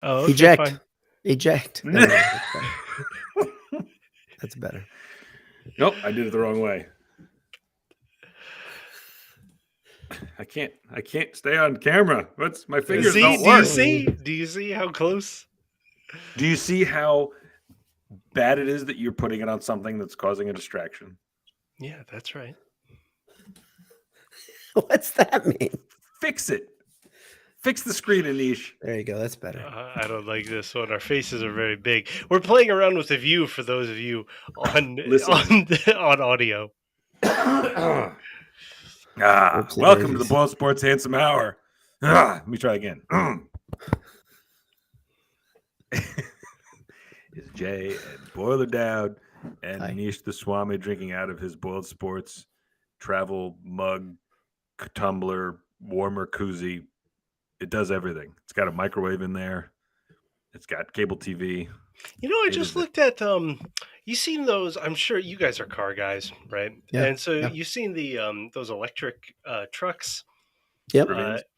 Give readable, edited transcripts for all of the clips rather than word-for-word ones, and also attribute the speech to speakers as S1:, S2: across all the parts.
S1: Oh, okay,
S2: Eject.
S1: fine.
S2: Eject. There we go. That's better.
S3: Nope, I did it the wrong way. I can't stay on camera. What's my fingers don't work.
S1: Do you see how close?
S3: Do you see how bad it is that you're putting it on something that's causing a distraction?
S1: Yeah, that's right.
S2: What's that mean?
S3: Fix it. Fix the screen, Anish.
S2: There you go. That's better.
S1: I don't like this one. Our faces are very big. We're playing around with the view for those of you on audio.
S3: Welcome to the Boiled Sports Handsome Hour. Let me try again. It's Jay and Boiler Dowd and Anish the Swami drinking out of his Boiled Sports travel mug, tumbler, warmer koozie. It does everything. It's got a microwave in there. It's got cable TV.
S1: You know, I just looked at you seen those? I'm sure you guys are car guys, right?
S2: Yeah.
S1: And so you've seen the those electric trucks.
S2: Yep.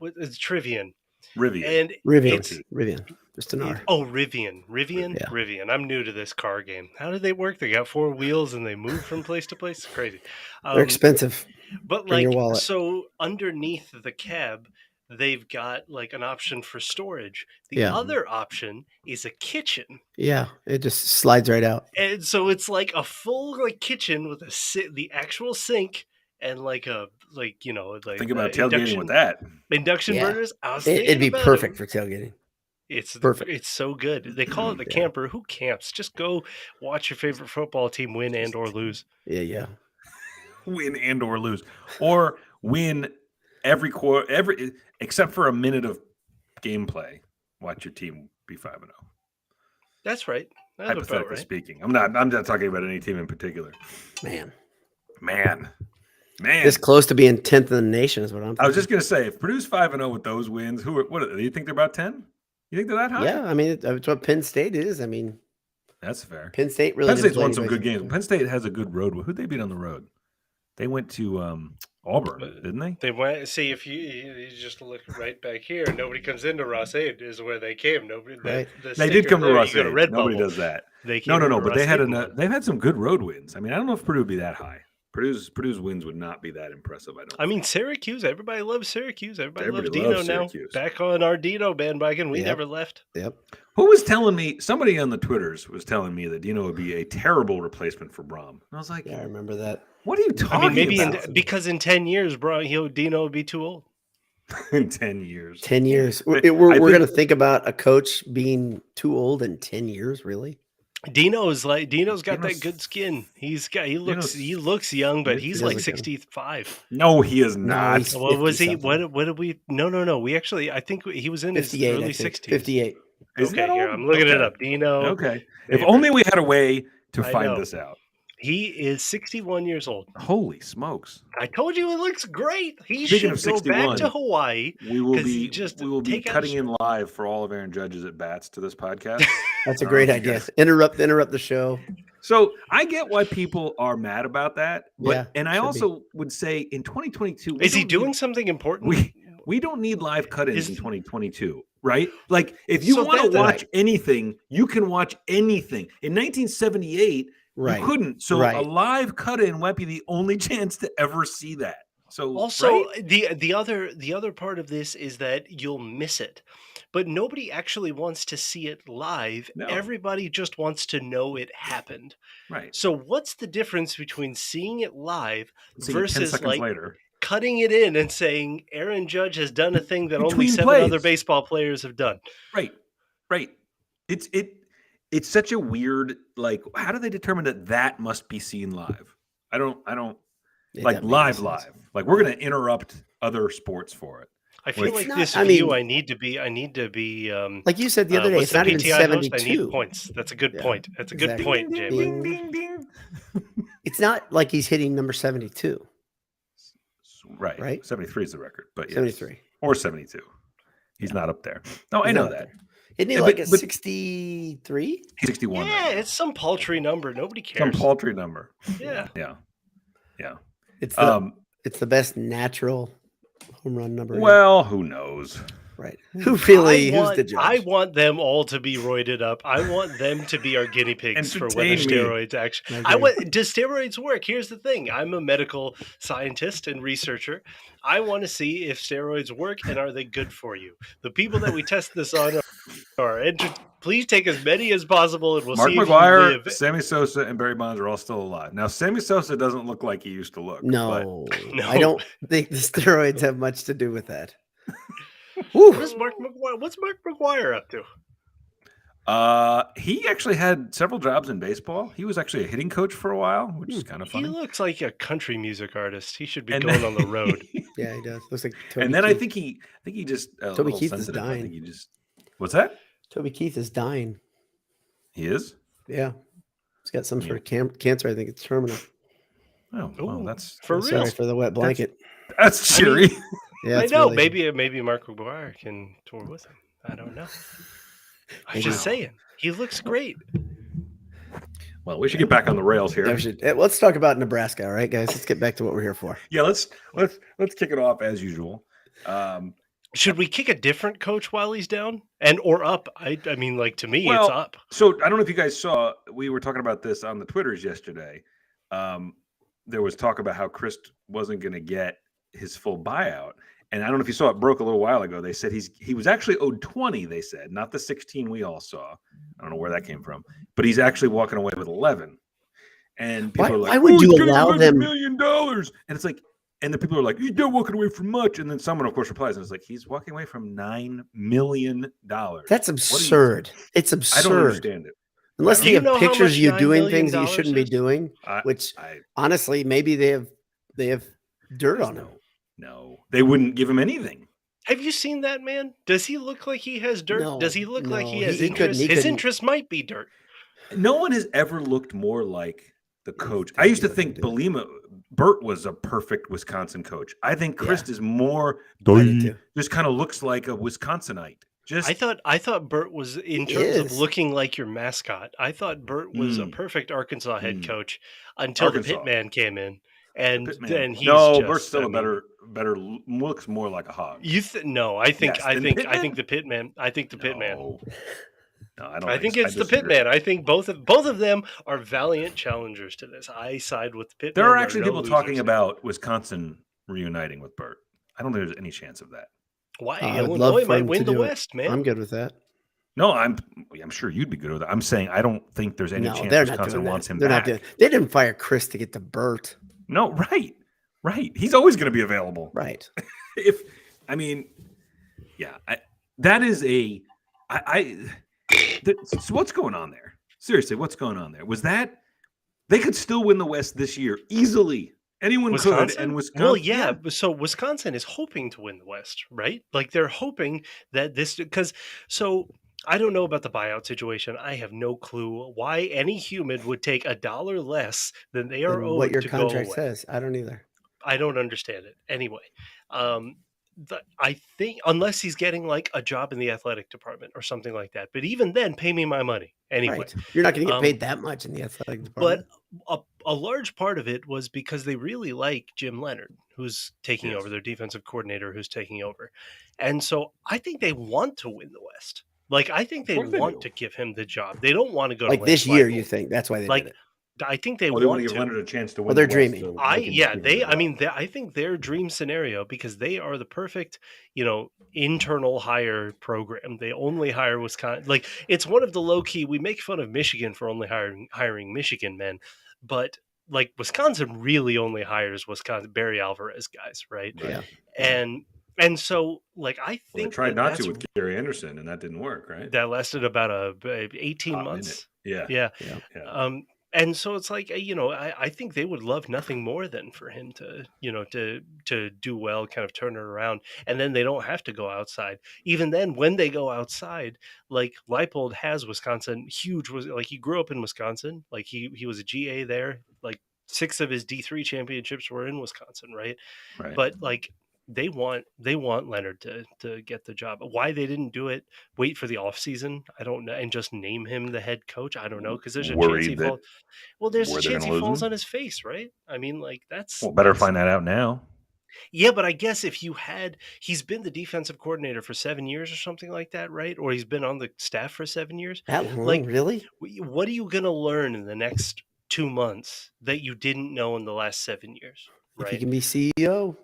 S1: It's Rivian.
S2: And
S1: Rivian.
S2: Rivian. Just an R.
S1: Oh, Rivian.
S2: Yeah.
S1: Rivian. I'm new to this car game. How do they work? They got 4 wheels and they move from place to place. It's crazy.
S2: They're expensive.
S1: But
S2: Bring your wallet.
S1: so underneath the cab, they've got like an option for storage. The other option is a kitchen.
S2: Yeah, it just slides right out.
S1: And so it's like a full kitchen with the actual sink and think about
S3: tailgating with that.
S1: Induction burners.
S2: It'd be perfect for tailgating.
S1: It's perfect. It's so good. They call it the camper. Who camps? Just go watch your favorite football team win and or lose.
S2: Yeah.
S3: Win and or lose, or win every quarter, except for a minute of gameplay. Watch your team be 5-0.
S1: That's right.
S3: Hypothetically speaking, I'm not talking about any team in particular. Man.
S2: This close to being 10th in the nation is what I'm thinking.
S3: I was just gonna say, if Purdue's 5-0 with those wins, what do you think they're about 10? You think they're that high?
S2: Yeah, I mean that's what Penn State is. I mean,
S3: that's fair.
S2: Penn State's
S3: won some good games. Penn State has a good road. Who'd they beat on the road? They went to Auburn, didn't they?
S1: They went. See, if you just look right back here, nobody comes into Ross-Ade is where they came. Nobody.
S2: Right.
S3: They did come to Ross-Ade. Nobody does that. No. But they've had some good road wins. I mean, I don't know if Purdue would be that high. Purdue's wins would not be that impressive. I mean,
S1: Syracuse. Everybody loves Syracuse. Everybody loves Dino now. Back on our Dino bandwagon. We never left.
S2: Yep.
S3: Who was telling me? Somebody on the Twitters was telling me that Dino would be a terrible replacement for Brom. And I was like,
S2: yeah, I remember that.
S3: What are you talking
S1: about? Because in 10 years, Dino would be too old.
S3: In 10 years.
S2: 10 years. We're going to think about a coach being too old in 10 years, really?
S1: Dino's got that good skin. He looks young, but he's like 65.
S3: No, he is not.
S1: What was he? What did we? No. We actually, I think he was in his early 60s.
S2: 58.
S1: Okay, here I'm looking it up. Dino.
S3: Okay. If only we had a way to find this out.
S1: He is 61 years old.
S3: Holy smokes!
S1: I told you it looks great. He should go back to Hawaii.
S3: We will be cutting in live for all of Aaron Judge's at bats to this podcast.
S2: That's a great idea. Interrupt the show.
S3: So I get why people are mad about that. But, and I also would say in 2022,
S1: is he doing something important?
S3: We don't need live cut-ins in 2022, right? Like if you want to watch anything, you can watch anything. In 1978.
S2: Right.
S3: You couldn't. So a live cut-in might be the only chance to ever see that. So
S1: also the other part of this is that you'll miss it. But nobody actually wants to see it live. No. Everybody just wants to know it happened.
S3: Right.
S1: So what's the difference between seeing it live versus
S3: 10 seconds later
S1: cutting it in and saying Aaron Judge has done a thing that only 7 other baseball players have done?
S3: Right. It's such a weird, how do they determine that must be seen live? I don't like live. Like we're going to interrupt other sports for it.
S1: I feel like this view, I need to be
S2: like you said the other day, it's not even 72.
S1: I need points. That's a good point. That's a good point, Jamie.
S3: Ding, ding, ding.
S2: It's not like he's hitting number 72.
S3: Right. 73 is the record, but yes.
S2: 73.
S3: Or 72. He's not up there. No, I know that.
S2: Isn't he like a 63?
S3: 61.
S1: Yeah, it's some paltry number. Nobody cares.
S3: Some paltry number.
S1: Yeah.
S2: It's the best natural home run number.
S3: Well, who knows?
S2: Right. Who's the
S1: I
S2: judge?
S1: want them all to be roided up. I want them to be our guinea pigs for whether
S3: Entertain me.
S1: steroids actually. Does steroids work? Here's the thing. I'm a medical scientist and researcher. I want to see if steroids work and are they good for you. The people that we test this on are please take as many as possible, and we'll
S3: Mark
S1: see
S3: McGwire,
S1: if you live.
S3: Sammy Sosa, and Barry Bonds are all still alive. Now, Sammy Sosa doesn't look like he used to look.
S2: No,
S1: No.
S2: I don't think the steroids have much to do with that.
S1: What's Mark McGwire up to?
S3: He actually had several jobs in baseball. He was actually a hitting coach for a while, which is kind of funny.
S1: He looks like a country music artist. He should be going on the road.
S2: Yeah, he does. Looks like Toby
S3: and then
S2: Keith.
S3: I think he just
S2: Toby Keith is dying.
S3: I think he just what's that?
S2: Toby Keith is dying.
S3: He is?
S2: Yeah. He's got some sort of cancer. I think it's terminal.
S3: Oh, well, that's
S1: for real.
S2: Sorry for the wet blanket.
S3: That's cheery.
S2: Yeah,
S1: I know.
S2: Really...
S1: Maybe Mark McGwire can tour with him. I don't know. I'm just saying. He looks great.
S3: Well, we should get back on the rails here.
S2: Yeah, let's talk about Nebraska, all right, guys? Let's get back to what we're here for.
S3: Yeah, let's kick it off as usual.
S1: Should we kick a different coach while he's down or up? I mean, like, to me,
S3: well,
S1: it's up.
S3: So I don't know if you guys saw, we were talking about this on the Twitters yesterday. There was talk about how Chris wasn't going to get his full buyout. And I don't know if you saw it broke a little while ago. They said he was actually owed 20, they said, not the 16 we all saw. I don't know where that came from. But he's actually walking away with 11. And people are like,
S2: why would you allow them
S3: $1 million? And it's like, and the people are like, he's not walking away from much. And then someone, of course, replies, and it's like, he's walking away from $9 million.
S2: That's absurd. It's absurd.
S3: I don't understand it.
S2: Unless they have pictures of you doing things you shouldn't be doing, which honestly, maybe they have dirt on him.
S3: No, they wouldn't give him anything.
S1: Have you seen that man? Does he look like he has dirt?
S2: No,
S1: Does he look like he has
S2: he
S1: interest? His interest might be dirt.
S3: No one has ever looked more like the coach. I used to think Burt was a perfect Wisconsin coach. I think Chris is more just kind of looks like a Wisconsinite.
S1: I thought Burt was, in terms of looking like your mascot, I thought Burt was a perfect Arkansas head coach until the Pitman came in. And then he's
S3: Burt's still better looks more like a hog.
S1: No, I think the Pitman. I think the Pitman.
S3: No, I don't.
S1: I think it's the Pitman. I think both of them are valiant challengers to this. I side with the Pitman.
S3: There are actually people talking about Wisconsin reuniting with Burt. I don't think there's any chance of that.
S1: Why? Illinois might win the West, man.
S2: I'm good with that.
S3: No, I'm sure you'd be good with it. I'm saying I don't think there's any chance Wisconsin wants him back.
S2: They didn't fire Chris to get to Burt.
S3: No, right. He's always going to be available.
S2: Right.
S3: That is so what's going on there? Seriously, what's going on there? Was that they could still win the West this year easily? Anyone could, and Wisconsin.
S1: Well, yeah. So Wisconsin is hoping to win the West, right? Like they're hoping that I don't know about the buyout situation. I have no clue why any human would take $1 less than they are owed.
S2: What your contract says, I don't either.
S1: I don't understand it. Anyway, I think unless he's getting like a job in the athletic department or something like that. But even then, pay me my money anyway.
S2: Right. You're not going to get paid that much in the athletic department.
S1: But a large part of it was because they really like Jim Leonard, who's taking over, their defensive coordinator, who's taking over, and so I think they want to win the West. Like, I think they want to give him the job. They don't want to go
S2: like this year. You think that's why they did it?
S1: I think they
S3: want
S1: to
S3: give Leonard a chance to win.
S2: Well, they're dreaming.
S1: I think their dream scenario, because they are the perfect, internal hire program. They only hire Wisconsin. Like, it's one of the low key. We make fun of Michigan for only hiring Michigan men, but like Wisconsin really only hires Barry Alvarez guys, right?
S2: Yeah,
S1: And so, like, I think
S3: they tried not to with Gary Anderson, and that didn't work, right?
S1: That lasted about 18 months.
S3: Yeah.
S1: And so it's like, I think they would love nothing more than for him to, to do well, kind of turn it around. And then they don't have to go outside. Even then, when they go outside, like Leipold has Wisconsin he grew up in Wisconsin. Like he was a GA there. Like 6 of his D3 championships were in Wisconsin. Right. But like, they want Leonard to get the job. Why they didn't do it, wait for the offseason, I don't know, and just name him the head coach, I don't know, because there's a chance he falls. Well, there's a chance he falls on his face, right? I mean, like, that's...
S3: Well, better find that out now.
S1: Yeah, but I guess if he's been the defensive coordinator for 7 years or something like that, right? Or he's been on the staff for 7 years.
S2: That long,
S1: Like,
S2: really?
S1: what are you going to learn in the next 2 months that you didn't know in the last 7 years,
S2: If he
S1: right?
S2: can be CEO.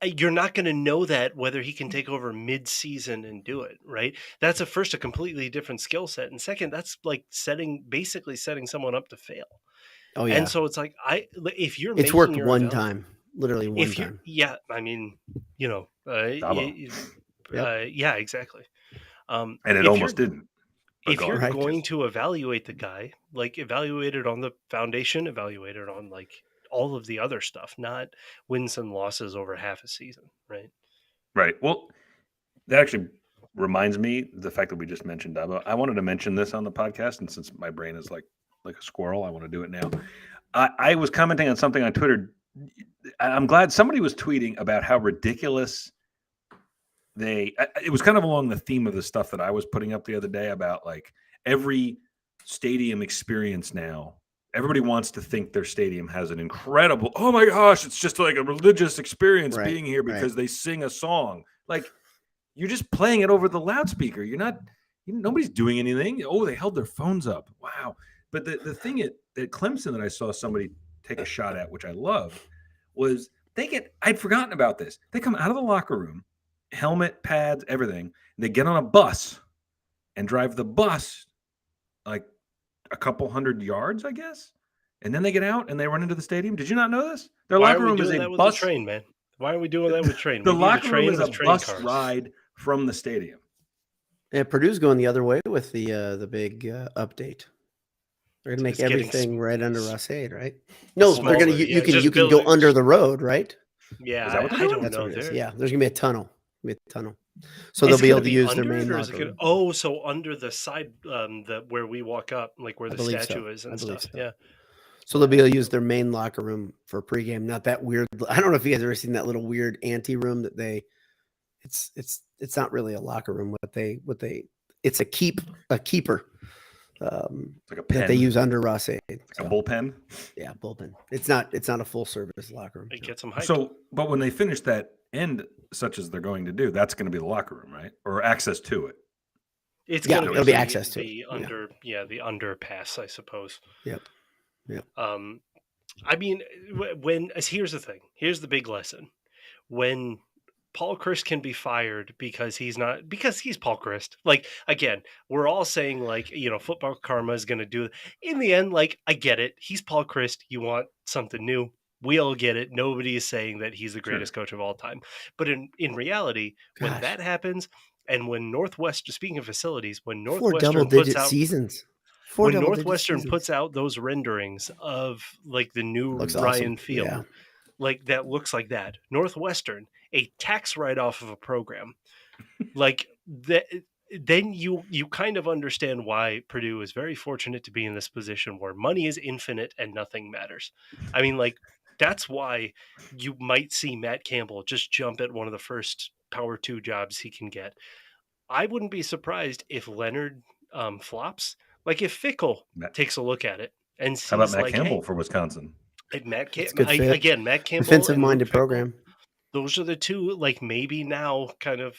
S1: You're not going to know that whether he can take over mid-season and do it, right? That's a completely different skill set, and second, that's like basically setting someone up to fail.
S2: Oh
S1: And
S2: yeah.
S1: so it's like if you're
S2: It's
S1: making
S2: worked
S1: your
S2: one time, literally one
S1: if you
S2: time.
S1: yeah, I mean,
S2: Yep.
S1: yeah, exactly.
S3: And it
S1: If you're
S3: almost didn't. But
S1: if
S3: go
S1: you're
S3: on.
S2: Right.
S1: going to evaluate the guy, like evaluate it on the foundation, evaluate it on like all of the other stuff, not wins and losses over half a season, right?
S3: Right. Well, that actually reminds me the fact that we just mentioned Dabo. I wanted to mention this on the podcast, and since my brain is like a squirrel, I want to do it now. I was commenting on something on Twitter. I'm glad somebody was tweeting about how ridiculous it was kind of along the theme of the stuff that I was putting up the other day about like every stadium experience now. Everybody wants to think their stadium has an incredible, oh my gosh, it's just like a religious experience being here because they sing a song. Like, you're just playing it over the loudspeaker. Nobody's doing anything. Oh, they held their phones up. Wow. But the thing at Clemson that I saw somebody take a shot at, which I loved, was I'd forgotten about this. They come out of the locker room, helmet, pads, everything. They get on a bus and drive the bus like a couple hundred yards, I guess. And then they get out and they run into the stadium. Did you not know this? Their
S1: Why
S3: locker
S1: are we
S3: room is
S1: doing
S3: a
S1: that with
S3: bus.
S1: the train, man? Why are we doing that with train?
S3: The
S1: We need a
S3: locker room
S1: train
S3: is a
S1: with train
S3: bus
S1: cars.
S3: ride from the stadium.
S2: Yeah, Purdue's going the other way with the big update. They're gonna make everything right under Ross-Ade, right? No, they're gonna you can go under the road, right?
S1: Yeah,
S3: Is that what
S1: I
S3: they're doing?
S1: don't
S2: That's
S1: know.
S2: what it is. Yeah, there's gonna be a tunnel. So
S1: Is
S2: they'll
S1: it
S2: be able
S1: gonna
S2: to
S1: be
S2: use their
S1: under
S2: main
S1: it, or is it
S2: locker room.
S1: Oh, so under the side, where we walk up, like where
S2: I
S1: the
S2: believe
S1: statue
S2: so.
S1: is
S2: I
S1: and
S2: believe
S1: stuff.
S2: so.
S1: Yeah.
S2: So they'll be able to use their main locker room for pregame. Not that weird. I don't know if you guys have ever seen that little weird ante room that it's not really a locker room. It's a keeper.
S3: Like a pen.
S2: That they use under Ross-Ade.
S3: A bullpen?
S2: Yeah, bullpen. It's not a full service locker room.
S1: It gets them hyped.
S3: So, but when they finish that end, such as they're going to do, that's going to be the locker room, right? Or access to it.
S1: It's
S2: Yeah,
S1: going to
S2: it'll be access to
S1: the
S2: it.
S1: the underpass, I suppose.
S2: Yep.
S1: I mean, here's the thing. Here's the big lesson. When Paul Chryst can be fired because he's Paul Chryst. Like, again, we're all saying like, football karma is going to do. In the end, like, I get it. He's Paul Chryst. You want something new. We all get it. Nobody is saying that he's the greatest coach of all time. But in reality, when that happens, and when Northwestern, speaking of facilities, when Northwestern puts out those renderings of like the new Ryan
S2: awesome.
S1: Field, like that looks like that. Northwestern, a tax write-off of a program, like that. Then you kind of understand why Purdue is very fortunate to be in this position where money is infinite and nothing matters. I mean, like, that's why you might see Matt Campbell just jump at one of the first Power 2 jobs he can get. I wouldn't be surprised if Leonard flops. Like, if Fickle takes a look at it and sees,
S3: how about Matt
S1: like,
S3: Campbell for Wisconsin?
S1: Matt Campbell
S2: Matt Campbell,
S1: defensive-minded
S2: program.
S1: Those are the two. Like, maybe now, kind of,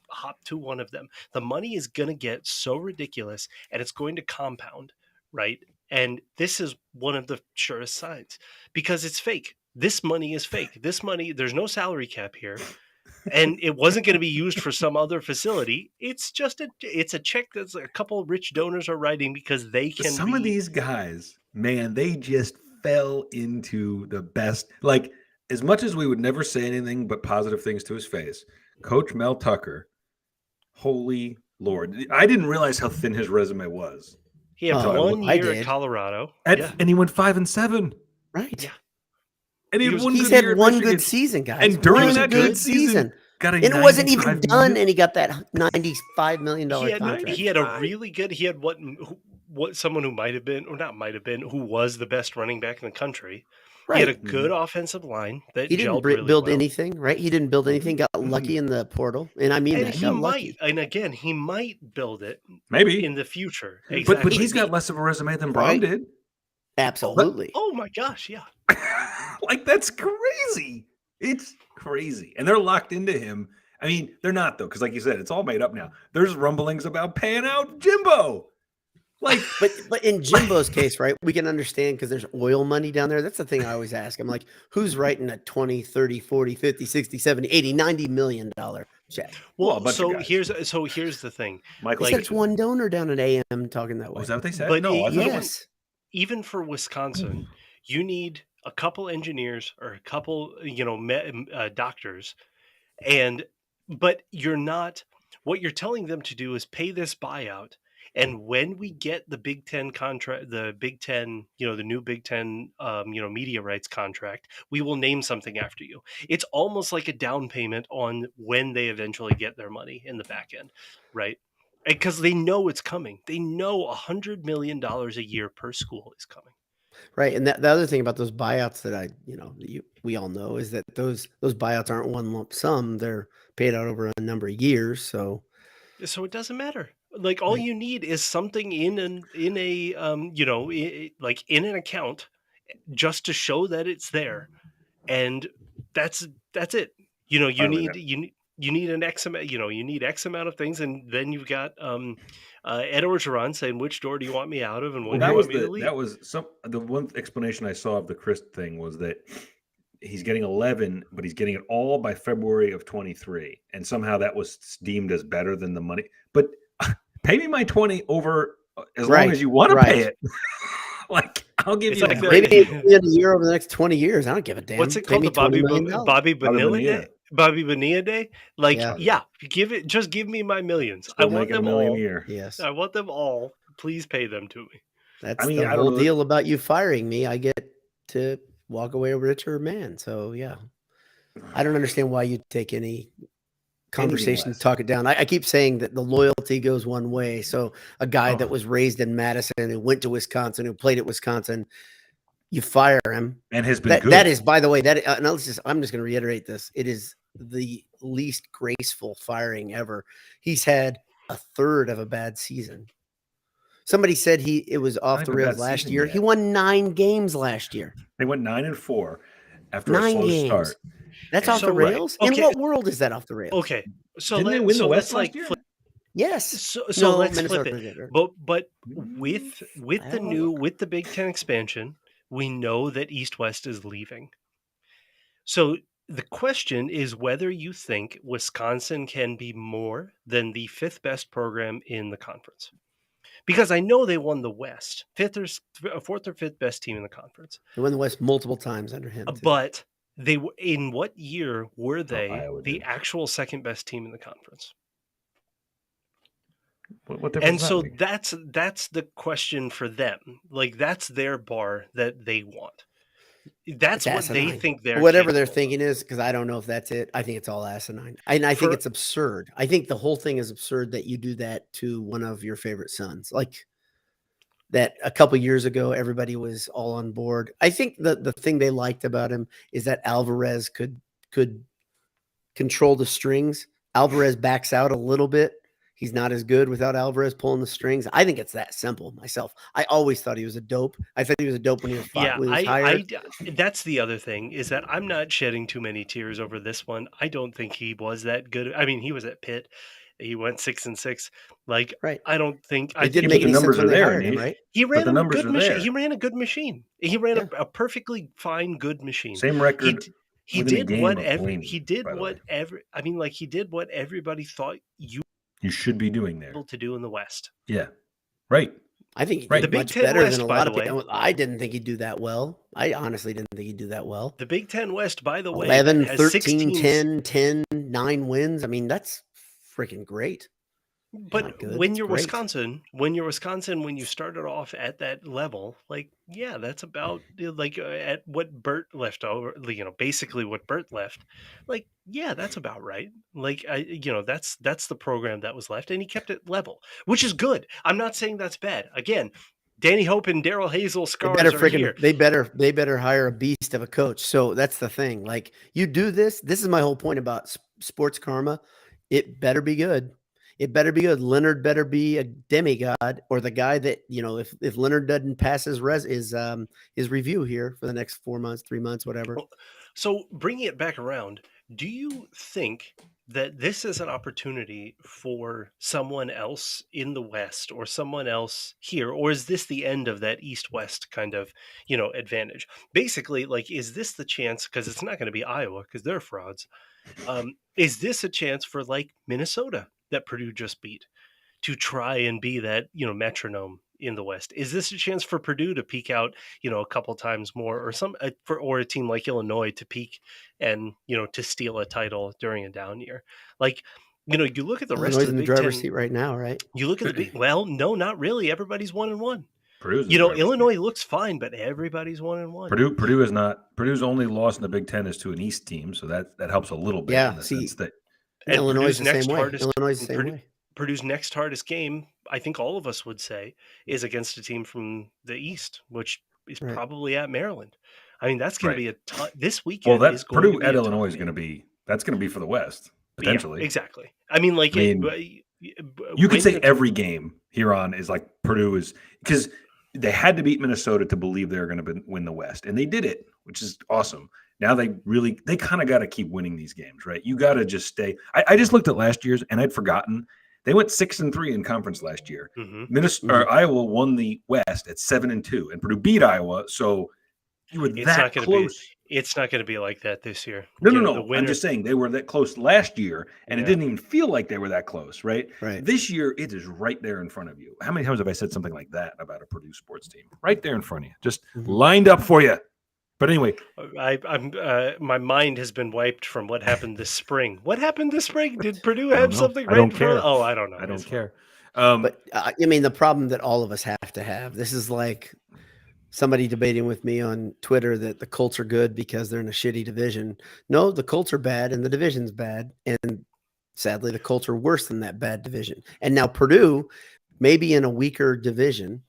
S1: hop to one of them. The money is going to get so ridiculous, and it's going to compound, right? And this is one of the surest signs because it's fake. This money is fake. This money, there's no salary cap here. And it wasn't going to be used for some other facility. It's just it's a check that's a couple of rich donors are writing because they can.
S3: Some of these guys, man, they just fell into the best. Like, as much as we would never say anything but positive things to his face, Coach Mel Tucker, holy Lord, I didn't realize how thin his resume was.
S1: He had 1 year at Colorado,
S3: and he went 5-7.
S2: Right.
S3: Yeah. And
S2: he's had one good season, guys.
S3: And during that good season,
S2: and it wasn't even done, and he got that $95 million contract.
S1: He had a really good. He had what someone who might have been, or not might have been, who was the best running back in the country. Right. He had a good offensive line that
S2: he didn't
S1: really
S2: build
S1: well.
S2: anything, right? He didn't build anything. Got lucky in the portal, and I mean,
S1: he might. And again, he might build it
S3: maybe
S1: in the future. Exactly.
S3: But he's got less of a resume than Braun did.
S2: Absolutely.
S1: Oh my gosh, yeah.
S3: Like, that's crazy. It's crazy. And they're locked into him. I mean, they're not, though, because like you said, it's all made up now. There's rumblings about paying out Jimbo. Like,
S2: But in Jimbo's case, right, we can understand because there's oil money down there. That's the thing I always ask. I'm like, who's writing a 20, 30, 40, 50, 60, 70, 80, $90 million check?
S3: well, a bunch of guys.
S1: Here's the thing.
S3: Michael
S2: They said it's
S3: Jackson.
S2: one donor down at AM talking that way.
S3: Was that what they said?
S1: But
S3: No, I thought it was.
S2: Yes.
S1: even for Wisconsin, you need a couple engineers or a couple, doctors, but you're not. What you're telling them to do is pay this buyout, and when we get the Big Ten contract, the Big Ten, the new Big Ten, media rights contract, we will name something after you. It's almost like a down payment on when they eventually get their money in the back end, right? Because they know it's coming. They know $100 million a year per school is coming.
S2: Right. And the other thing about those buyouts that we all know is that those buyouts aren't one lump sum. They're paid out over a number of years. So
S1: it doesn't matter. Like, all you need is something in an account, just to show that it's there, and that's it. You need an X amount. You need X amount of things, and then you've got Ed Orgeron saying, "Which door do you want me out of, and when do you want me to leave?"
S3: That was the one explanation I saw of the Chris thing was that he's getting 11, but he's getting it all by February of 23, and somehow that was deemed as better than the money. But pay me my 20 over as long as you want to pay it. Like, I'll give
S1: It's
S3: you
S1: like
S2: maybe a year over the next 20 years. I don't give a damn.
S1: What's it
S2: Pay
S1: called?
S2: me
S1: The Bobby
S2: $20 million.
S1: Bonilla Day? Bobby Bonilla Day? Like,
S2: Yeah.
S1: just give me my millions.
S3: Still
S1: I want them
S3: $1 million
S1: all.
S3: a year.
S2: Yes.
S1: I want them all. Please pay them to me.
S2: That's the whole
S3: know.
S2: deal about you firing me. I get to walk away a richer man. So yeah, I don't understand why you take any conversation to talk it down. I keep saying that the loyalty goes one way. So a guy that was raised in Madison, who went to Wisconsin, who played at Wisconsin, you fire him,
S3: and has been good.
S2: That is, by the way, I'm just going to reiterate this. It is the least graceful firing ever. He's had a third of a bad season. Somebody said it was off the rails last year. He won 9 games last year.
S3: They went 9-4 after a slow start.
S2: That's off the rails.
S1: Right. Okay.
S2: In what world is that off the rails?
S1: Okay, so
S3: didn't they win the West last year?
S2: Yes.
S1: So let's flip it. But with the Big Ten expansion, we know that East West is leaving. So the question is whether you think Wisconsin can be more than the 5th best program in the conference. Because I know they won the West, 4th or 5th best team in the conference.
S2: They won the West multiple times under him.
S1: But in what year were they the actual 2nd best team in the conference? And so that's the question for them. Like, that's their bar that they want. That's what they think they're
S2: whatever they're thinking is, because I don't know if that's it. I think it's all asinine. And I think it's absurd. I think the whole thing is absurd that you do that to one of your favorite sons. Like that a couple years ago, everybody was all on board. I think the thing they liked about him is that Alvarez could control the strings. Alvarez backs out a little bit. He's not as good without Alvarez pulling the strings. I think it's that simple myself. I always thought he was a dope. I thought he was a dope when he was hired.
S1: That's the other thing, is that I'm not shedding too many tears over this one. I don't think he was that good. I mean, he was at Pitt. He went 6-6. Like, right. I don't think
S2: it didn't make any sense when they hired him, right?
S1: He ran a good machine. He ran a good machine. He ran a perfectly fine, good machine.
S3: Same record.
S1: He did whatever. He did whatever. I mean, like, he did what everybody thought you
S3: should be doing there
S1: to do in the West.
S3: Yeah, right.
S2: I think he did much better than a lot of people. I didn't think he'd do that well. I honestly didn't think he'd do that well.
S1: The Big Ten West, by the way,
S2: 11, 13, 10, 10, 9 wins. I mean, that's freaking great.
S1: But when you're Wisconsin, when you started off at that level, like, yeah, that's about like at what Bert left over, basically what Bert left. Like, yeah, that's about right. Like, that's the program that was left, and he kept it level, which is good. I'm not saying that's bad. Again, Danny Hope and Daryl Hazel scars are here.
S2: They better hire a beast of a coach. So that's the thing. Like, you do this. This is my whole point about sports karma. It better be good. It better be good. Leonard better be a demigod, or the guy that, if Leonard doesn't pass his review here for the next 4 months, 3 months, whatever.
S1: Well, so bringing it back around, do you think that this is an opportunity for someone else in the West or someone else here, or is this the end of that East-West kind of, advantage? Basically, like, is this the chance? Because it's not going to be Iowa because they're frauds. Is this a chance for like Minnesota that Purdue just beat to try and be that, metronome in the West? Is this a chance for Purdue to peak out, a couple times more, or or a team like Illinois to peak and, to steal a title during a down year? Like, you look at the rest
S2: Illinois
S1: of
S2: in
S1: the
S2: the
S1: Big
S2: driver's
S1: Ten,
S2: seat right now, right?
S1: you look at the big, well, no, not really. Everybody's 1-1.
S3: Purdue's in the driver's seat.
S1: Illinois looks fine, but everybody's 1-1.
S3: Purdue is not. Purdue's only loss in the Big Ten is to an East team, so that helps a little bit in the sense that.
S1: And
S2: Illinois
S1: Purdue's
S2: is the same way.
S1: hardest,
S2: Illinois is the same way.
S1: Purdue's next hardest game, I think all of us would say, is against a team from the East, which is probably at Maryland. I mean, that's going to be a ton. This weekend is going
S3: Purdue
S1: to be
S3: at Illinois is going to be. That's going to be for the West potentially.
S1: Yeah, exactly. I mean,
S3: you could say every game here on is like Purdue is, because they had to beat Minnesota to believe they were going to win the West, and they did it, which is awesome. Now they kind of got to keep winning these games, right? You got to just stay. I just looked at last year's, and I'd forgotten they went 6-3 in conference last year. Or Iowa won the West at 7-2, and Purdue beat Iowa. So you were that close.
S1: It's not going to be like that this year.
S3: No. I'm just saying they were that close last year, and it didn't even feel like they were that close, right? This year, it is right there in front of you. How many times have I said something like that about a Purdue sports team? Right there in front of you, just lined up for you. But anyway,
S1: I'm my mind has been wiped from what happened this spring. What happened this spring? Did Purdue have something?
S3: I don't care.
S1: Oh, I don't know.
S3: I don't care.
S2: But I mean, the problem that all of us have to have. This is like somebody debating with me on Twitter that the Colts are good because they're in a shitty division. No, the Colts are bad and the division's bad, and sadly, the Colts are worse than that bad division. And now Purdue may be in a weaker division,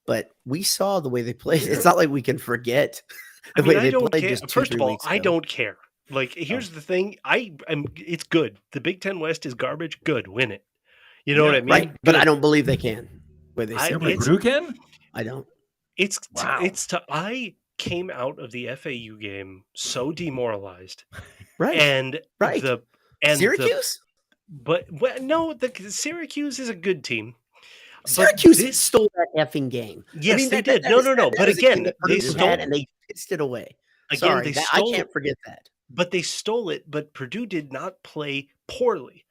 S2: but we saw the way they played. It's not like we can forget.
S1: I mean, I don't care. First of all, I don't care. Like, here's the thing. It's good. The Big Ten West is garbage. Good. Win it. You know what I mean?
S2: Right. But I don't believe they can.
S3: Purdue can?
S2: I don't.
S1: I came out of the FAU game so demoralized.
S2: Right.
S1: And
S2: Syracuse?
S1: The Syracuse is a good team.
S2: Syracuse stole that effing game.
S1: Yes, they did. No. But again, they stole it
S2: and they pissed it away.
S1: Again,
S2: I can't forget that.
S1: But they stole it. But Purdue did not play poorly.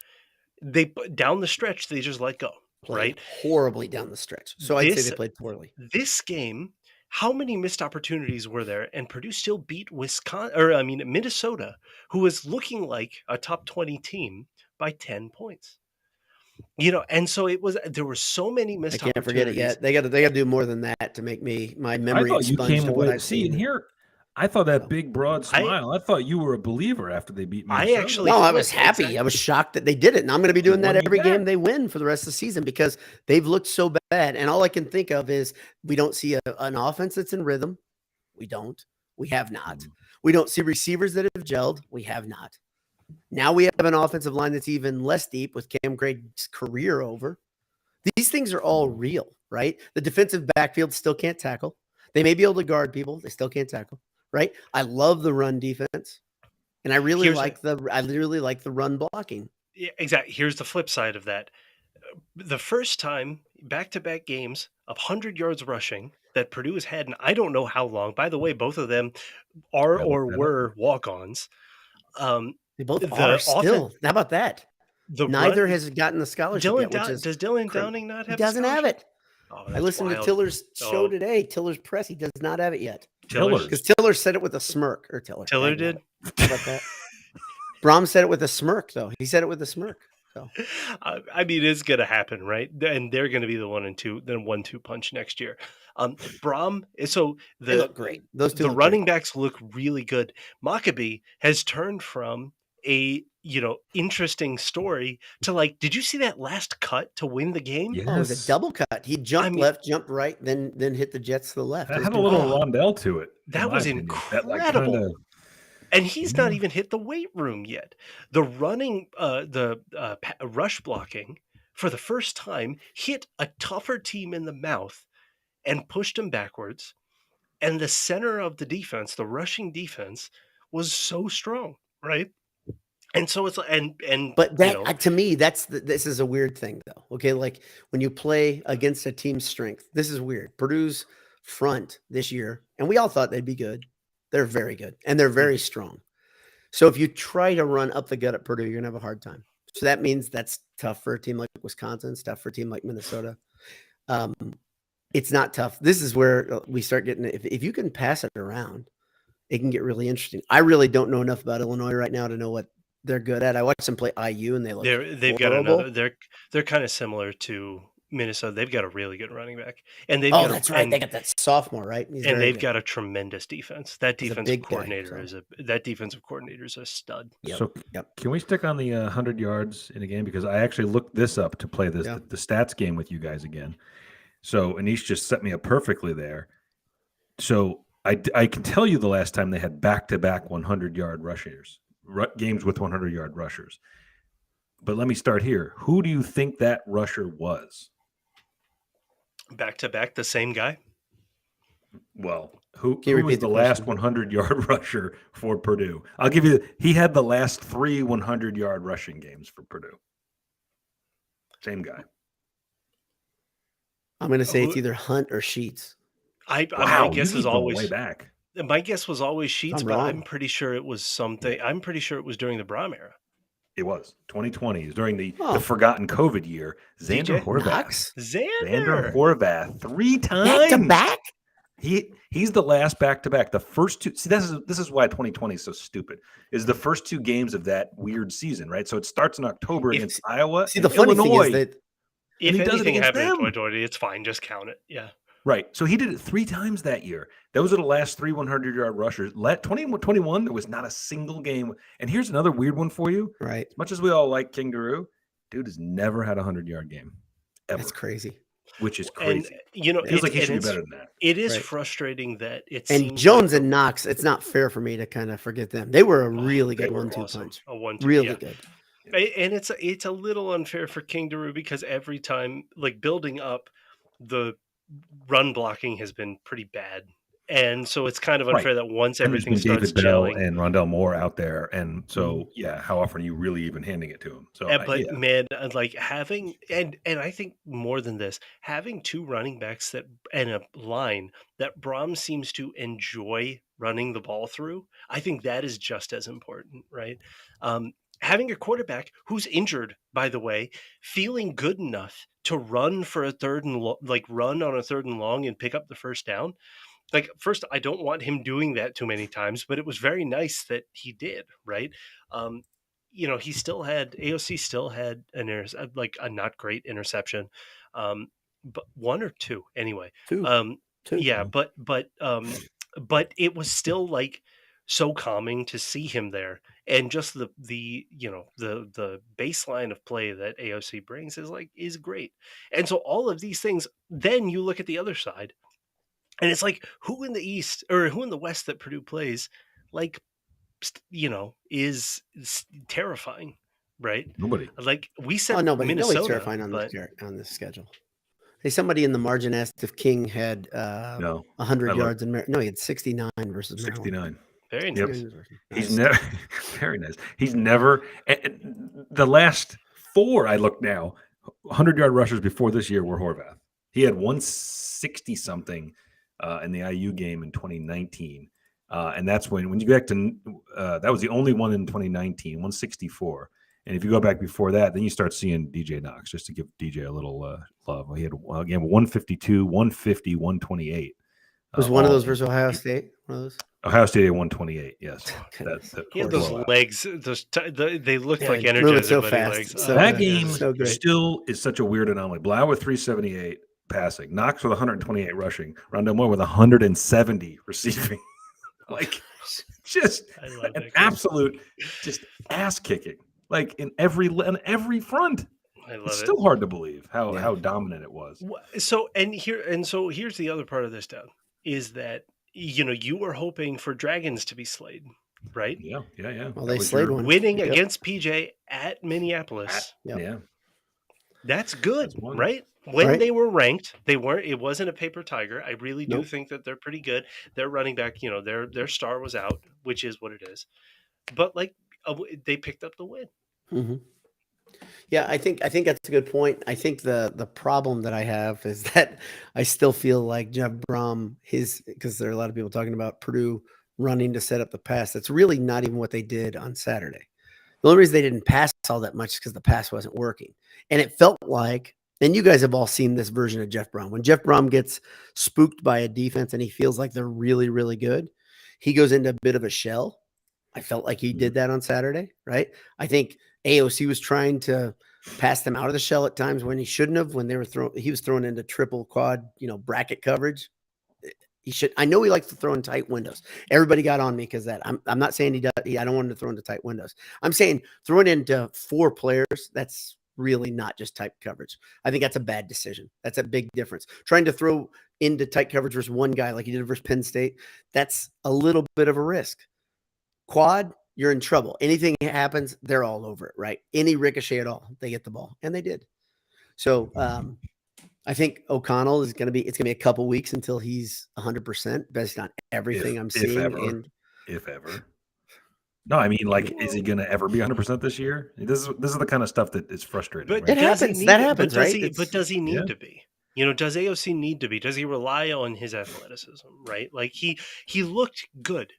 S1: They down the stretch, they just let go. Right,
S2: horribly down the stretch. So I'd say they played poorly.
S1: This game, how many missed opportunities were there? And Purdue still beat Minnesota, who was looking like a top 20 team, by 10 points. And so there were so many missed opportunities. I can't forget it yet.
S2: They got to do more than that to make my memory expunge to what I've seen
S3: here. I thought that big broad smile. I thought you were a believer after they beat Minnesota.
S2: I was happy. Exactly. I was shocked that they did it, and I'm going to be doing that every game they win for the rest of the season because they've looked so bad. And all I can think of is we don't see an offense that's in rhythm. We don't. We have not. We don't see receivers that have gelled. We have not. Now we have an offensive line that's even less deep with Cam Grade's career over. These things are all real, right? The defensive backfield still can't tackle. They may be able to guard people. They still can't tackle. Right. I love the run defense, and I really like the run blocking.
S1: Yeah, exactly. Here's the flip side of that. The first time back-to-back games of 100 yards rushing that Purdue has had, and I don't know how long. By the way, both of them were walk-ons.
S2: They both are still. How about that? Neither has gotten the scholarship yet.
S1: Does Dylan Downing not have?
S2: He doesn't have it.
S1: Oh,
S2: I listened to Tiller's show today. Tiller's press. He does not have it yet. Because Tiller said it with a smirk. Or
S1: Tiller did.
S2: How about that? Braum said it with a smirk, though. He said it with a smirk. So,
S1: I mean, it's going to happen, right? And they're going to be the 1-2 punch next year. Braum. So
S2: they look great. Those two.
S1: The running backs look really good. Maccabee has turned from a interesting story to did you see that last cut to win the game?
S2: Yes. Oh, it was a double cut. He jumped left, jumped right, then hit the Jets to the left.
S3: That had a little rondelle to it.
S1: That was incredible. And he's not even hit the weight room yet. The running, the rush blocking for the first time, hit a tougher team in the mouth and pushed him backwards. And the center of the defense, the rushing defense, was so strong, right? And so it's and
S2: But
S1: you
S2: that
S1: know,
S2: to me, this is a weird thing though. Okay, like when you play against a team's strength, this is weird. Purdue's front this year, and we all thought they'd be good. They're very good, and they're very strong. So if you try to run up the gut at Purdue, you're gonna have a hard time. So that means that's tough for a team like Wisconsin. It's tough for a team like Minnesota. Um, it's not tough. This is where we start getting if you can pass it around, it can get really interesting. I really don't know enough about Illinois right now to know what they're good at. I watched them play IU and they looked
S1: they've got another.
S2: horrible.
S1: They're kind of similar to Minnesota. They've got a really good running back, and they've
S2: Oh,
S1: got
S2: that's right. They got that sophomore, right? He's
S1: and
S2: very
S1: they've
S2: good.
S1: got a tremendous defense. That
S2: He's a
S1: defensive
S2: big guy,
S1: coordinator
S2: so.
S1: that defensive coordinator is a stud.
S2: Yep.
S3: So can we stick on the 100 yards in a game? Because I actually looked this up to play this the stats game with you guys again. So Anish just set me up perfectly there. So I can tell you the last time they had back-to-back 100-yard rushers, games with 100-yard rushers. But let me start here. Who do you think that rusher was?
S1: Back to back, the same guy.
S3: Well, who was the last 100-yard rusher for Purdue? I'll give you. He had the last 3 100-yard rushing games for Purdue. Same guy.
S2: I'm going to say it's either Hunt or Sheets.
S1: My guess is always
S3: way back.
S1: My guess was always Sheets, but I'm pretty sure it was something. I'm pretty sure it was during the Brom era.
S3: It was 2020. It was during the forgotten COVID year. Xander Horvath. Xander Horvath 3 times
S2: back to back.
S3: He's the last back to back. The first two. See, this is why 2020 is so stupid. Is the first 2 games of that weird season, right? So it starts in October against Iowa.
S2: See, the funny thing is that
S1: if anything happened in 2020, it's fine. Just count it. Yeah.
S3: Right. So he did it 3 times that year. Those are the last 3 100-yard rushers. 2021, there was not a single game. And here's another weird one for you.
S2: Right.
S3: As much as we all like King Daru, dude has never had a 100-yard game. Ever.
S2: That's crazy.
S3: Which is crazy.
S1: And,
S3: it feels like he should be better than that.
S1: It is frustrating that it
S2: and
S1: seems
S2: Jones and Knox, it's not fair for me to kind of forget them. They were a really good 1-2 punch.
S1: A 1-2,
S2: really good.
S1: And it's a little unfair for King Daru because every time, like building up, the run blocking has been pretty bad. And so it's kind of unfair that once everything starts gelling,
S3: and Rondell Moore out there, and so how often are you really even handing it to him? So,
S1: man, like having and I think more than this, having 2 running backs and a line that Brom seems to enjoy running the ball through, I think that is just as important, right? Having a quarterback who's injured, by the way, feeling good enough to run for a run on a 3rd and long and pick up the first down. Like, first, I don't want him doing that too many times, but it was very nice that he did, right? He still had AOC still had a not great interception, but 1 or 2 anyway.
S2: 2.
S1: Yeah, but it was still like so calming to see him there, and just the baseline of play that AOC brings is great. And so all of these things, then you look at the other side. And it's like, who in the East or who in the West that Purdue plays, is terrifying, right?
S3: Nobody.
S1: Like we said,
S2: nobody.
S1: Minnesota,
S2: Nobody's terrifying on this schedule. Hey, somebody in the margin asked if King had 100 yards in Maryland. No, he had 69 versus
S3: 69.
S1: Very nice.
S3: He's never very nice. He's never the last 4 I look now 100-yard rushers before this year were Horvath. He had 160 something. In the IU game in 2019. And that's when you go back to that was the only one in 2019, 164. And if you go back before that, then you start seeing DJ Knox, just to give DJ a little love. He had again 152, 150, 128.
S2: Was one of those versus Ohio State? One of those?
S3: Ohio State at 128, yes.
S1: He had those legs. They looked like Energizer
S2: moving so fast.
S1: legs.
S2: So
S3: that game still is such a weird anomaly. Blau with 378. Passing, Knox with 128 rushing, Rondell Moore with 170 receiving. Just an absolute just ass kicking. Like in every front. It's still hard to believe how dominant it was.
S1: So here's the other part of this, Doug, is that you were hoping for Dragons to be slayed, right?
S3: Yeah.
S2: Well, they slayed one,
S1: winning against PJ at Minneapolis.
S3: Yeah.
S1: That's good,
S3: That's one.
S1: right? When
S2: Right?
S1: they were ranked, they weren't. It wasn't a paper tiger. I really do
S2: Nope.
S1: think that they're pretty good. Their running back, their star was out, which is what it is. But like, they picked up the win.
S2: Hmm. Yeah, I think that's a good point. I think the problem that I have is that I still feel like Jeff Brom, because there are a lot of people talking about Purdue running to set up the pass. That's really not even what they did on Saturday. The only reason they didn't pass all that much is because the pass wasn't working. And it felt like, and you guys have all seen this version of Jeff Brom. When Jeff Brom gets spooked by a defense and he feels like they're really, really good, he goes into a bit of a shell. I felt like he did that on Saturday, right? I think AOC was trying to pass them out of the shell at times when he shouldn't have, when he was throwing into triple quad, bracket coverage. He should. I know he likes to throw in tight windows. Everybody got on me because that. I'm not saying he does. I don't want him to throw into tight windows. I'm saying throwing into 4 players. That's really not just tight coverage. I think that's a bad decision. That's a big difference. Trying to throw into tight coverage versus one guy like he did versus Penn State. That's a little bit of a risk. Quad, you're in trouble. Anything happens, they're all over it, right? Any ricochet at all, they get the ball, and they did. So I think O'Connell it's gonna be a couple weeks until he's 100% based on everything I'm
S3: If
S2: seeing.
S3: ever,
S2: And
S3: if ever. No, I mean, like, is he going to ever be 100% this year? This is the kind of stuff that is frustrating,
S1: But
S3: right?
S1: does he need?
S2: that happens,
S1: Does
S2: right?
S1: he? But does he
S3: Yeah.
S1: need to be? Does AOC need to be? Does he rely on his athleticism? Right? Like he looked good,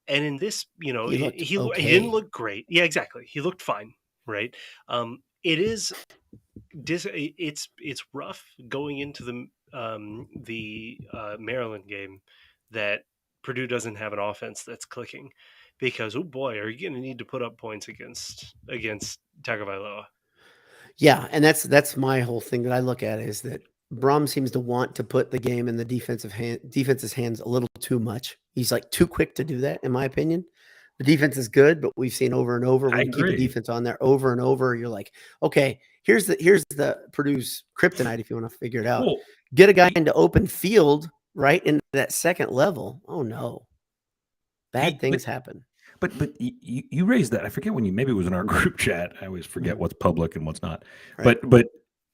S1: and in this,
S2: He looked
S1: he didn't
S2: okay.
S1: look great. Yeah, exactly. He looked fine. Right? It is it's rough going into the Maryland game that Purdue doesn't have an offense that's clicking, because oh boy, are you going to need to put up points against Tagovailoa.
S2: Yeah, and that's my whole thing that I look at is that Brom seems to want to put the game in the defense's hands a little too much. He's like too quick to do that, in my opinion. The defense is good, but we've seen over and over
S3: I
S2: when you keep a
S3: agree.
S2: defense on there over and over, you're like, okay, here's the Purdue's kryptonite if you want to figure it out.
S3: Well,
S2: Get a guy into open field right into that second level. Oh no, bad
S3: but
S2: things happen.
S3: you raised that. I forget when maybe it was in our group chat. I always forget what's public and what's not.
S2: Right.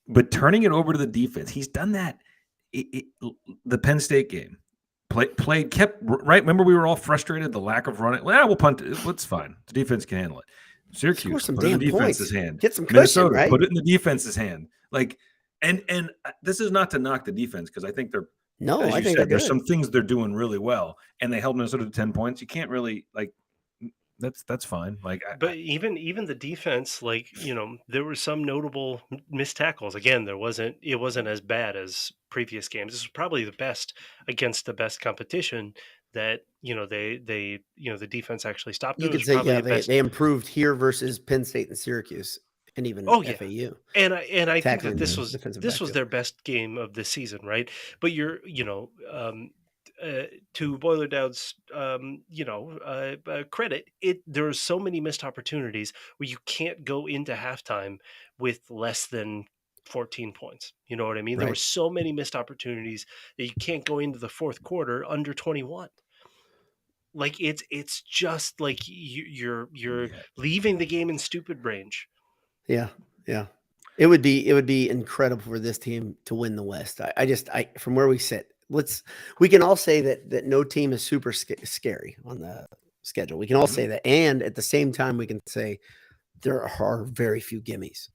S3: But turning it over to the defense, he's done that. The Penn State game, kept right. Remember, we were all frustrated the lack of running. Well, we'll punt it. It's fine. The defense can handle it.
S2: Score
S3: Syracuse,
S2: some
S3: put it in
S2: damn
S3: the defense's
S2: points.
S3: hand.
S2: Get some cushion,
S3: Minnesota,
S2: right?
S3: put it in the defense's hand. Like, and this is not to knock the defense because I think they're.
S2: No,
S3: As
S2: I
S3: you
S2: think
S3: said,
S2: they're
S3: there's
S2: good.
S3: some things they're doing really well, and they held Minnesota to 10 points. You can't really that's fine. Like,
S1: But even the defense, like there were some notable missed tackles. Again, it wasn't as bad as previous games. This was probably the best against the best competition that the defense actually stopped.
S2: You
S1: It
S2: could
S1: was
S2: say,
S1: probably
S2: yeah,
S1: the best.
S2: they improved here versus Penn State and Syracuse and even
S1: Oh yeah,
S2: FAU
S1: and I think that
S2: tackling
S1: this
S2: the
S1: was
S2: defensive
S1: this was
S2: backfield.
S1: their best game of the season, right? But to Boiler Dowd's credit, there are so many missed opportunities where you can't go into halftime with less than 14 points. You know what I mean? There were
S2: Right.
S1: so many missed opportunities that you can't go into the fourth quarter under 21. Like it's just like you're
S3: yeah.
S2: Mm-hmm.
S1: leaving the game in stupid range.
S2: Yeah. Yeah. It would be incredible for this team to win the West. I from where we sit, we can all say that no team is super scary on the schedule. We can all say that. And at the same time, we can say there are very few gimmies.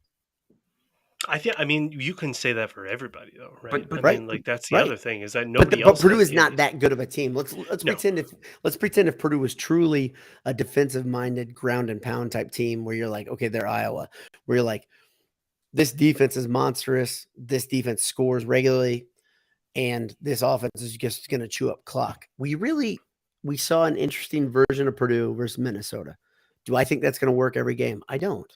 S1: I mean, you can say that for everybody, though, right? I
S2: Right.
S1: mean, like that's the
S2: Right.
S1: other thing is that
S2: But
S1: nobody
S2: but
S1: else
S2: Purdue
S1: has
S2: is
S1: gimmies.
S2: not that good of a team. Let's
S1: No,
S2: pretend if Purdue was truly a defensive minded ground and pound type team where you're like, okay, they're Iowa, where you're like, this defense is monstrous. This defense scores regularly, and this offense is just going to chew up clock. We saw an interesting version of Purdue versus Minnesota. Do I think that's going to work every game? I don't.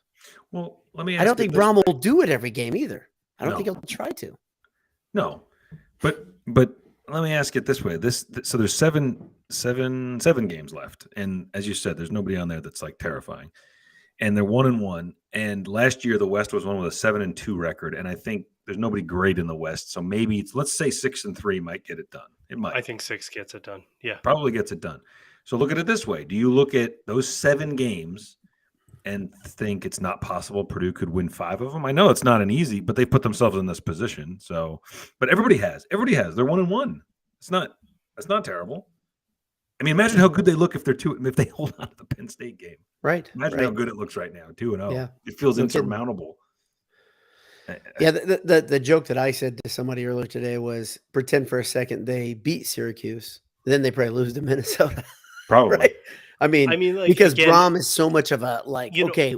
S3: Well, let me
S2: I don't
S3: ask it
S2: think
S3: this
S2: Brom
S3: way.
S2: will do it every game either. I don't think
S3: No,
S2: he'll try to.
S3: no. But let me ask it this way. So there's seven games left, and as you said, there's nobody on there that's like terrifying. And they're 1-1. And last year the West was one with a 7-2 record, and I think there's nobody great in the West. So maybe let's say 6-3 might get it done. It might.
S1: I think 6 gets it done. Yeah.
S3: Probably gets it done. So look at it this way. Do you look at those 7 games and think it's not possible Purdue could win 5 of them. I know it's not an easy, but they put themselves in this position. So, but everybody has. They're 1-1. That's not terrible. I mean, imagine how good they look if they hold on to the Penn State game.
S2: Right.
S3: Imagine how good it looks right now, 2-0.
S2: Yeah.
S3: It feels
S2: No kidding.
S3: insurmountable.
S2: Yeah, the joke that I said to somebody earlier today was pretend for a second they beat Syracuse, then they probably lose to Minnesota.
S3: Probably.
S2: Right? I mean,
S1: like,
S2: because
S1: again,
S2: Braum is so much of a okay,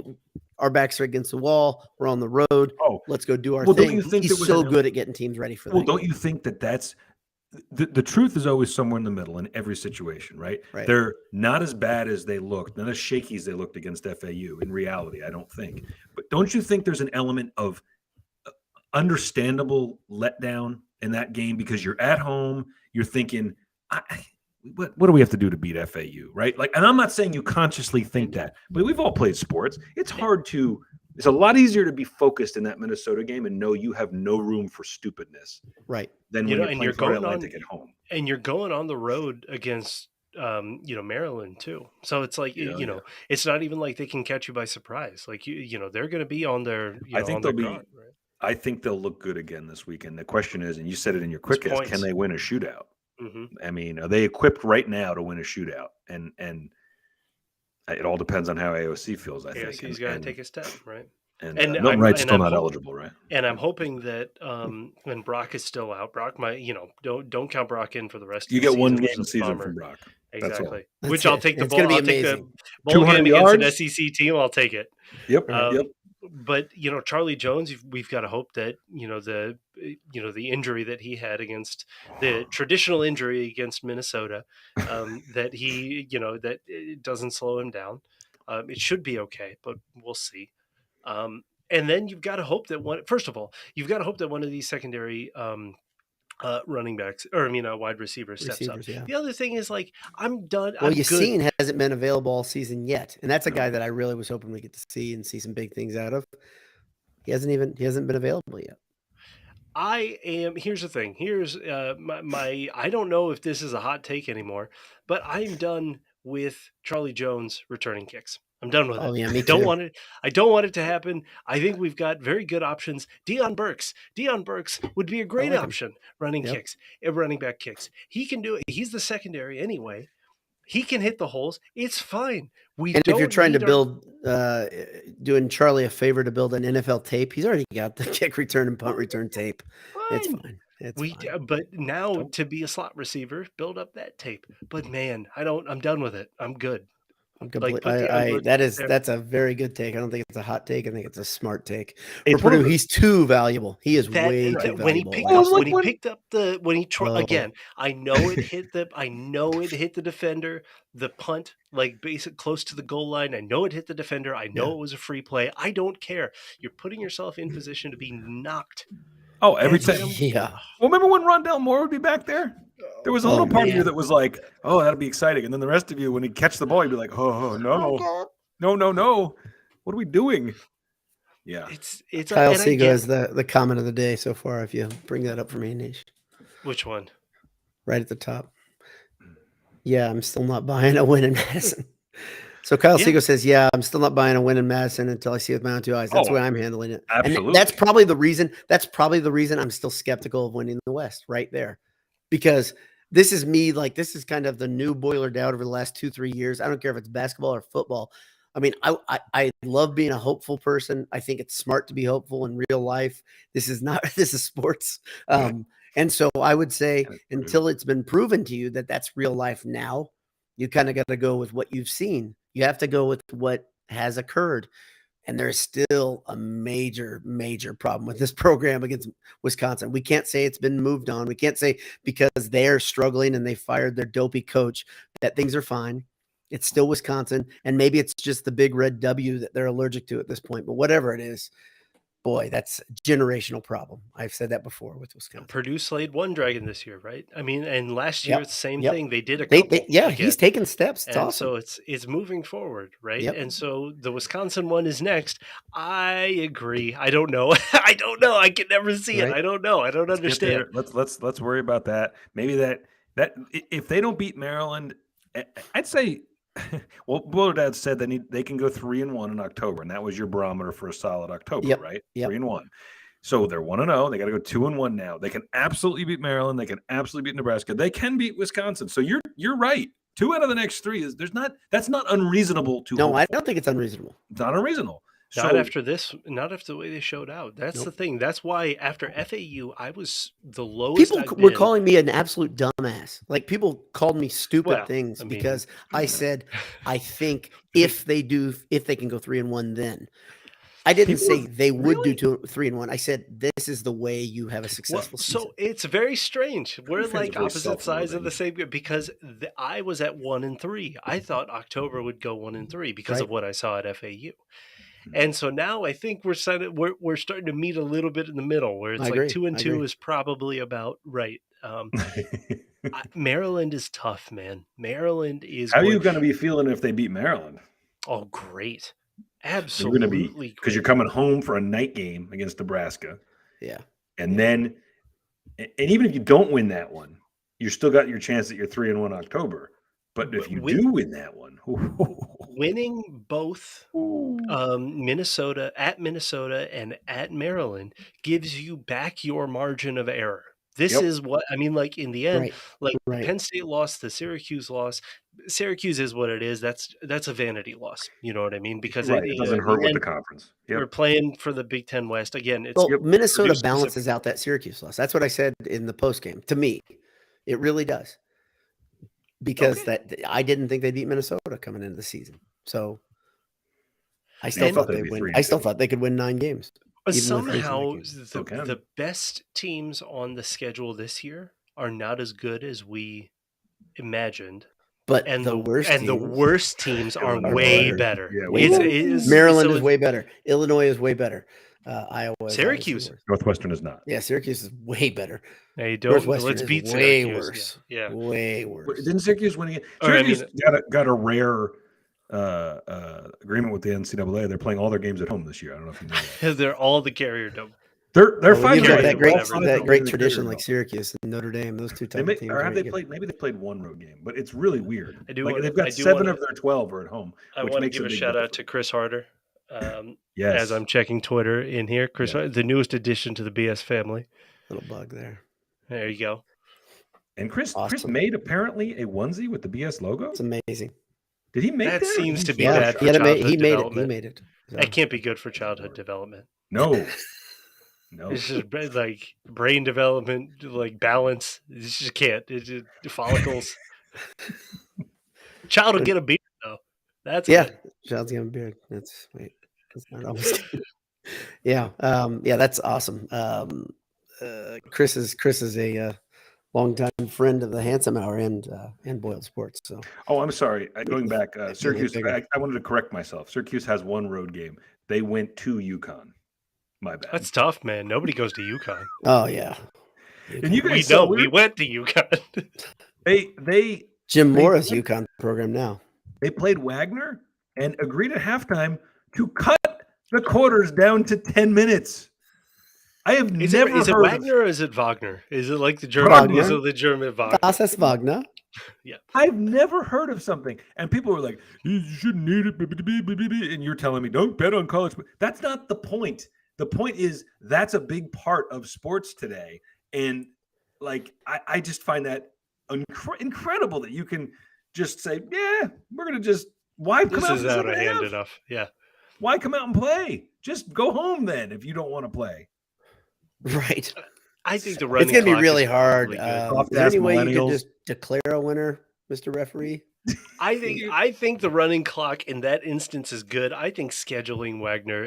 S2: our backs are against the wall, we're on the road, let's go do our thing.
S3: Don't you think
S2: he's so good at getting teams ready for that?
S3: Well, don't you think that's the truth is always somewhere in the middle in every situation, right? They're not as bad as they looked, not as shaky as they looked against FAU in reality, I don't think. But don't you think there's an element of understandable letdown in that game because you're at home, you're thinking, what do we have to do to beat FAU, right? Like, and I'm not saying you consciously think that, but we've all played sports. It's a lot easier to be focused in that Minnesota game and know you have no room for stupidness,
S2: right?
S3: Than when you're playing Atlantic at home,
S1: and you're going on the road against Maryland too. So it's like it's not even like they can catch you by surprise. Like they're going to be on their guard, right?
S3: I think they'll look good again this weekend. The question is, and you said it in your quickest, can they win a shootout?
S1: Mm-hmm.
S3: I mean, are they equipped right now to win a shootout? And it all depends on how AOC feels. I think
S1: AOC's got to take a step, right?
S3: And Milton Wright's still not eligible, right?
S1: And I'm hoping that when Brock is still out, Brock might, don't count Brock in for the rest of the season.
S3: You get one game season from Brock.
S1: Exactly. Which I'll take the
S2: bowl.
S1: I'll take the bowl game against an SEC team. I'll take it.
S3: Yep.
S1: But Charlie Jones, we've got to hope that the injury that he had against the traditional injury against Minnesota, that he that it doesn't slow him down. It should be okay, but we'll see. And then you've got to hope that you've got to hope that one of these secondary running backs, or wide receivers steps up.
S2: Yeah.
S1: The other thing is, like, I'm done.
S2: Well, Yassine hasn't been available all season yet, and that's a guy that I really was hoping we get to see some big things out of. He hasn't been available yet.
S1: Here's the thing. Here's my I don't know if this is a hot take anymore, but I'm done with Charlie Jones returning kicks. I'm done with it.
S2: Yeah, me
S1: I don't want it. I don't want it to happen. I think we've got very good options. Deion Burks would be a great option running back kicks. He can do it. He's the secondary anyway. He can hit the holes. It's fine.
S2: If you're trying to build, doing Charlie a favor to build an NFL tape, he's already got the kick return and punt return tape. It's fine. Fine.
S1: But now to be a slot receiver, build up that tape. But man, I'm done with it. I'm good.
S2: That's a very good take. I don't think it's a hot take. I think it's a smart take. For Purdue, he's too valuable. He is way too valuable.
S1: Again, I know it hit the defender, the punt, like basic close to the goal line. I know it hit the defender. I know it was a free play. I don't care. You're putting yourself in position to be knocked.
S3: Oh, every time.
S2: Yeah.
S3: Well, remember when Rondell Moore would be back there? There was a little part of you that was like, "Oh, that'll be exciting," and then the rest of you, when he'd catch the ball, you'd be like, "Oh no, what are we doing?" Yeah,
S2: it's Kyle Seago is the comment of the day so far. If you bring that up for me, Nish.
S1: Which one?
S2: Right at the top. Yeah, I'm still not buying a win in Madison. So Kyle Seago says, "Yeah, I'm still not buying a win in Madison until I see it with my own two eyes." That's the way I'm handling it.
S3: Absolutely.
S2: And that's probably the reason I'm still skeptical of winning the West right there. Because this is me, like, this is kind of the new boilered out over the last 2-3 years. I don't care if it's basketball or football. I mean, I love being a hopeful person. I think it's smart to be hopeful in real life. This is sports. And so I would say until it's been proven to you that that's real life now, you kind of got to go with what you've seen. You have to go with what has occurred. And there's still a major, major problem with this program against Wisconsin. We can't say it's been moved on. We can't say because they're struggling and they fired their dopey coach that things are fine. It's still Wisconsin. And maybe it's just the big red W that they're allergic to at this point. But whatever it is, boy, that's a generational problem. I've said that before with Wisconsin.
S1: Purdue slayed one dragon this year, right? I mean, and last year it's the same thing. They did a couple.
S2: He's taking steps. It's awesome.
S1: So it's moving forward, right?
S2: Yep.
S1: And so the Wisconsin one is next. I agree. I don't know. I don't know. I can never see it. I don't know. I don't understand.
S3: Let's worry about that. Maybe that if they don't beat Maryland, I'd say Well, Boiler Dad said they can go 3-1 in October, and that was your barometer for a solid October,
S2: Yep.
S3: right?
S2: Yep.
S3: 3-1. So they're 1-0. They got to go 2-1 now. They can absolutely beat Maryland. They can absolutely beat Nebraska. They can beat Wisconsin. So you're right. 2 out of the next 3 that's not unreasonable to
S2: No,
S3: hope
S2: I
S3: for.
S2: don't think it's unreasonable.
S3: It's not unreasonable.
S1: Not
S3: So
S1: after this, not after the way they showed out. That's the
S2: Nope.
S1: thing. That's why after FAU, I was the lowest
S2: People
S1: I've
S2: were
S1: been.
S2: calling me an absolute dumbass. Like people called me stupid
S1: Well,
S2: things
S1: I mean,
S2: because I said I think if they can go 3-1, then I didn't
S3: People
S2: say they would
S3: really?
S2: do 3-1. I said this is the way you have a
S1: well,
S2: successful season.
S1: so it's very strange. We're
S3: fans are
S1: like
S3: very
S1: opposite sides of the
S3: self-loathing.
S1: same because I was at 1-3. I thought October would go 1-3 because of
S2: Right.
S1: what I saw at FAU. And so now I think we're starting to meet a little bit in the middle where it's
S2: I
S1: like
S2: agree.
S1: 2-2 is probably about right. Maryland is tough, man. Maryland is
S3: How are you
S1: going.
S3: going to be feeling if they beat Maryland?
S1: Oh, great!
S3: You're going to be
S1: Absolutely
S3: because you're
S1: great.
S3: coming home for a night game against Nebraska,
S2: Yeah.
S3: and then, and even if you don't win that one, you still got your chance that you're 3-1 October. But if you do win that one,
S1: winning both Minnesota and at Maryland gives you back your margin of error. This
S3: Yep.
S1: is what I mean. Like in the end,
S2: Right.
S1: like the
S2: Right.
S1: Penn State loss, the Syracuse loss. Syracuse is what it is. That's a vanity loss. You know what I mean? Because
S3: right, it doesn't
S1: in
S3: hurt
S1: the
S3: with the
S1: end,
S3: conference.
S1: we're
S3: Yep.
S1: playing for the Big Ten West again. It's
S2: Well,
S3: Yep.
S2: Minnesota
S1: Purdue specific.
S2: balances out that Syracuse loss. That's what I said in the post game. To me, it really does. Because I didn't think they'd beat Minnesota coming into the season. So I still
S3: you
S2: thought
S3: thought they'd
S2: they'd
S3: be
S2: win.
S3: 3-2.
S2: I still thought they could win 9 games. Even with losing that
S1: Somehow
S2: game.
S3: Still can.
S1: the best teams on the schedule this year are not as good as we imagined.
S2: But
S1: And
S2: the
S1: worst teams are
S3: Illinois.
S1: way
S2: better.
S1: better.
S3: Yeah,
S2: Way
S1: It's,
S2: better.
S1: it's
S2: Maryland
S1: so
S2: is way better. Illinois is way better. Iowa is
S1: Syracuse.
S2: worse.
S3: Northwestern is not.
S2: Yeah, Syracuse is way better.
S1: Hey, don't
S2: Northwestern
S1: let's
S2: is
S1: beat
S2: way
S1: Syracuse.
S2: worse.
S1: Yeah.
S2: Way worse.
S3: Didn't Syracuse win again?
S1: Or, I
S3: Syracuse got a rare agreement with the NCAA. They're playing all their games at home this year. I don't know if you know that.
S1: They're all the Carrier Dome.
S3: They're
S2: Well,
S3: 5
S2: you've got
S1: Carrier,
S2: that great
S1: whatever.
S2: that great
S3: the
S2: tradition
S3: Carrier
S2: like
S3: Dome.
S2: Syracuse and Notre Dame. Those two
S3: They
S2: type of teams.
S3: or have
S2: are
S3: they
S2: good.
S3: played? Maybe they played one road game, but it's really weird.
S1: I do
S3: Like
S1: wanna-
S3: they've got
S1: I do
S3: 7
S1: wanna-
S3: of their 12 are at home.
S1: I
S3: which
S1: want to
S3: makes
S1: give a
S3: big
S1: shout out
S3: difference.
S1: to Chris Harder.
S3: Yes,
S1: As I'm checking Twitter in here, Chris,
S3: Yeah.
S1: the newest addition to the BS family.
S2: Little bug there.
S1: There you go.
S3: and Chris
S2: Awesome.
S3: made apparently a onesie with the BS logo.
S2: It's amazing.
S3: Did he make that?
S1: That
S3: or
S1: seems
S3: did
S1: to
S3: he
S1: be
S2: Yeah,
S1: bad
S3: Photoshop
S1: for
S2: he made it.
S1: childhood
S2: He
S1: development.
S2: made it. So,
S1: That can't be good for childhood development.
S3: No, no.
S1: It's just like brain development, like balance. You just can't. It's just follicles. Child will get a beard though. That's
S2: yeah,
S1: good.
S2: child's getting a beard. That's not always good. Yeah, that's awesome. Chris is a longtime friend of the Handsome Hour and Boiled Sports. So
S3: Oh, I'm sorry. Going back, Syracuse.
S2: bigger.
S3: I wanted to correct myself. Syracuse has one road game. They went to UConn. My bad.
S1: That's tough, man. Nobody goes to UConn.
S2: oh yeah,
S3: and you
S1: We
S3: guys
S1: know
S3: so
S1: we
S3: weird.
S1: went to UConn.
S3: They
S2: Jim
S3: They-
S2: Mora's UConn program now.
S3: they played Wagner and agreed at halftime to cut the quarters down to 10 minutes. I have
S1: Is
S3: never
S1: it
S3: heard
S1: Wagner or is it Wagner? Is it like the German?
S2: Wagner.
S1: Is it the German Wagner?
S2: Das ist Wagner.
S3: I've never heard of something. And people were like, you shouldn't need it. And you're telling me, don't bet on college. That's not the point. The point is that's a big part of sports today. And like, I just find that incredible that you can just say, yeah, we're going to just, why come
S1: This
S3: out
S1: is
S3: in
S1: out
S3: the
S1: of
S3: second
S1: hand
S3: half?
S1: enough. Yeah.
S3: Why come out and play? Just go home then if you don't want to play.
S2: Right.
S1: I think the running
S2: It's going to be
S1: clock is
S2: really hard.
S1: probably good.
S2: Is there
S3: Soft-ass
S2: any way you
S3: millennials.
S2: could just declare a winner, Mr. Referee?
S1: I think the running clock in that instance is good. I think scheduling Wagner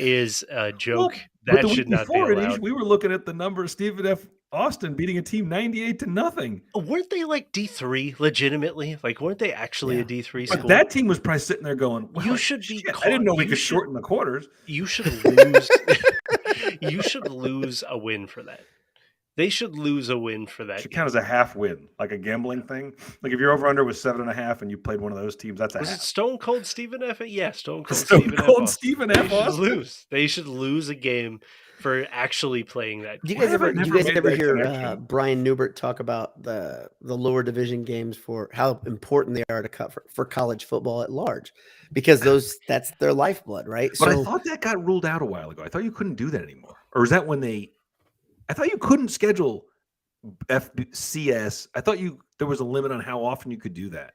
S1: is a joke
S3: But
S1: that
S3: the
S1: should
S3: week
S1: not be
S3: before it,
S1: allowed.
S3: we were looking at the number of Stephen F. Austin beating a team 98-0.
S1: Weren't they like D3 legitimately? Like, weren't they actually
S2: Yeah.
S1: a D3
S3: But
S1: school?
S3: that team was probably sitting there going, well,
S1: You should be
S3: shit, I didn't know we
S1: you
S3: could
S1: should-
S3: shorten the quarters.
S1: You should lose. You should lose a win for that. They should lose a win for that.
S3: Should count as a half win, like a gambling thing. Like if your over under was 7.5 and you played one of those teams, that's a
S1: Was
S3: half.
S1: it Stone Cold Stephen F? Yeah, Stone Cold
S3: Stone
S1: Stephen F.
S3: Cold
S1: Austin.
S3: Stephen
S1: They
S3: F.
S1: should
S3: Austin.
S1: lose. They should lose a game for actually playing that.
S2: Do you
S1: game.
S2: guys ever
S3: that
S2: hear
S3: connection.
S2: Brian Newbert talk about the lower division games for how important they are to cut for college football at large, because that's their lifeblood, right?
S3: But I
S2: So
S3: thought that got ruled out a while ago. I thought you couldn't do that anymore. Or is that when I thought you couldn't schedule FCS. I thought there was a limit on how often you could do that.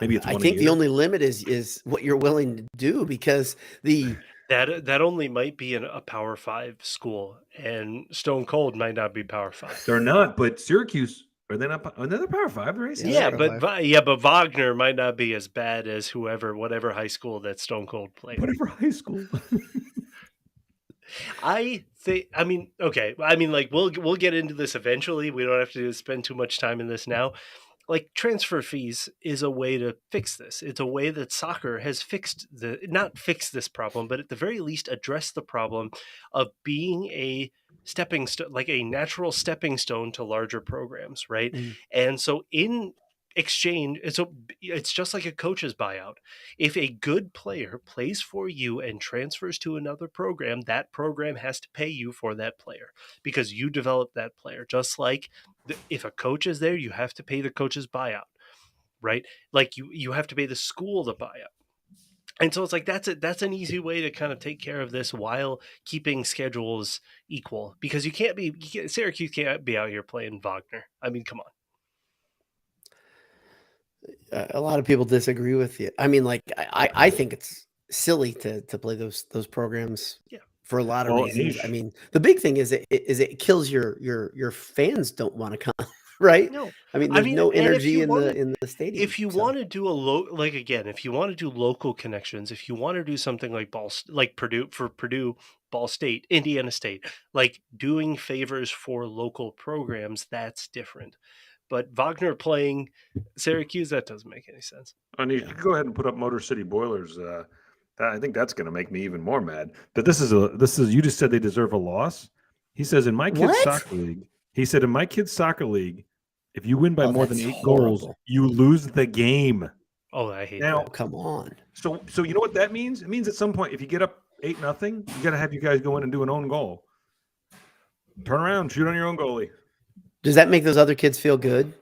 S3: Maybe it's
S2: I
S3: one a
S2: think the
S3: year.
S2: only limit is what you're willing to do, because
S1: That only might be a Power 5 school, and Stone Cold might not be Power 5.
S3: They're not, but Syracuse, are they not? Another Power 5? They're ACC.
S1: Yeah,
S2: Power
S1: but Wagner might not be as bad as whatever high school that Stone Cold played.
S3: Whatever high school.
S1: I think. I mean, okay. I mean, like we'll get into this eventually. We don't have to spend too much time in this now. Like transfer fees is a way to fix this. It's a way that soccer has not fixed this problem, but at the very least addressed the problem of being a stepping stone, like a natural stepping stone to larger programs, right?
S2: Mm.
S1: And so in exchange, it's just like a coach's buyout. If a good player plays for you and transfers to another program, that program has to pay you for that player because you developed that player. Just like if a coach is there, you have to pay the coach's buyout, right? Like you have to pay the school the buyout. And so it's like that's an easy way to kind of take care of this while keeping schedules equal, because Syracuse can't be out here playing Wagner. I mean, come on.
S2: A lot of people disagree with you. I mean, like I think it's silly to play those programs.
S1: Yeah.
S2: For a lot of reasons. I mean, the big thing is it kills your fans don't want to come, right?
S1: No,
S2: I mean, there's no energy in the stadium.
S1: If you want to do if you want to do local connections, if you want to do something like Purdue, Ball State, Indiana State, like doing favors for local programs, that's different. But Wagner playing Syracuse, that doesn't make any sense.
S3: And you can go ahead and put up Motor City Boilers. I think that's going to make me even more mad. But this is you just said they deserve a loss. He says in my kids' soccer league. He said in my kids' soccer league, if you win by more than 8 goals, you lose the game.
S1: Oh, I hate
S2: that.
S1: That.
S2: Come on.
S3: So you know what that means? It means at some point, if you get up 8-0, you got to have you guys go in and do an own goal. Turn around, shoot on your own goalie.
S2: Does that make those other kids feel good?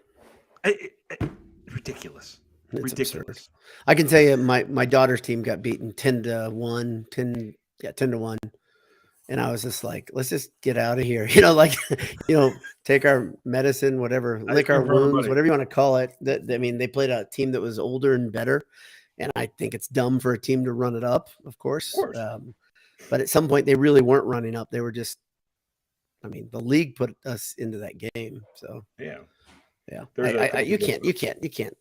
S3: Ridiculous.
S2: It's
S3: ridiculous.
S2: Absurd. I can tell you, my daughter's team got beaten 10-1, 10-1. And I was just like, let's just get out of here. Take our medicine, whatever, lick our wounds, whatever you want to call it. I mean, they played a team that was older and better. And I think it's dumb for a team to run it up, of course. But at some point, they really weren't running up. They were just, the league put us into that game. So, yeah. You can't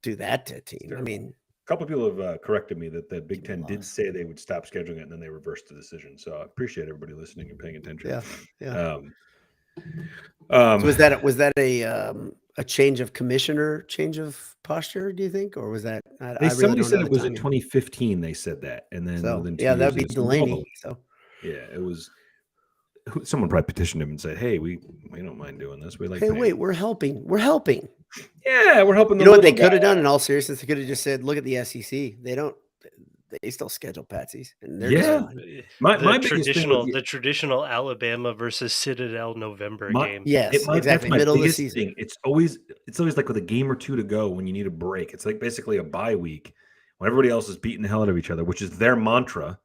S2: do that to a team.
S3: A couple of people have corrected me that the Big Ten did say they would stop scheduling it, and then they reversed the decision. So I appreciate everybody listening and paying attention.
S2: Yeah. So was that a change of commissioner, change of posture? Do you think, or was that?
S3: Somebody said it was in 2015. They said that, and then within 2 years,
S2: that'd be Delaney. So
S3: it was. Someone probably petitioned him and said, "Hey, we don't mind doing this. We like."
S2: Hey, wait, we're helping. We're helping.
S3: Yeah, we're helping.
S2: You know what they could have done? In all seriousness, they could have just said, "Look at the SEC. They still schedule patsies, and they're
S1: the traditional Alabama versus Citadel November game."
S2: Yes, exactly.
S3: That's my
S2: middle of the
S3: biggest
S2: season.
S3: thing. It's always like with a game or two to go when you need a break. It's like basically a bye week when everybody else is beating the hell out of each other, which is their mantra.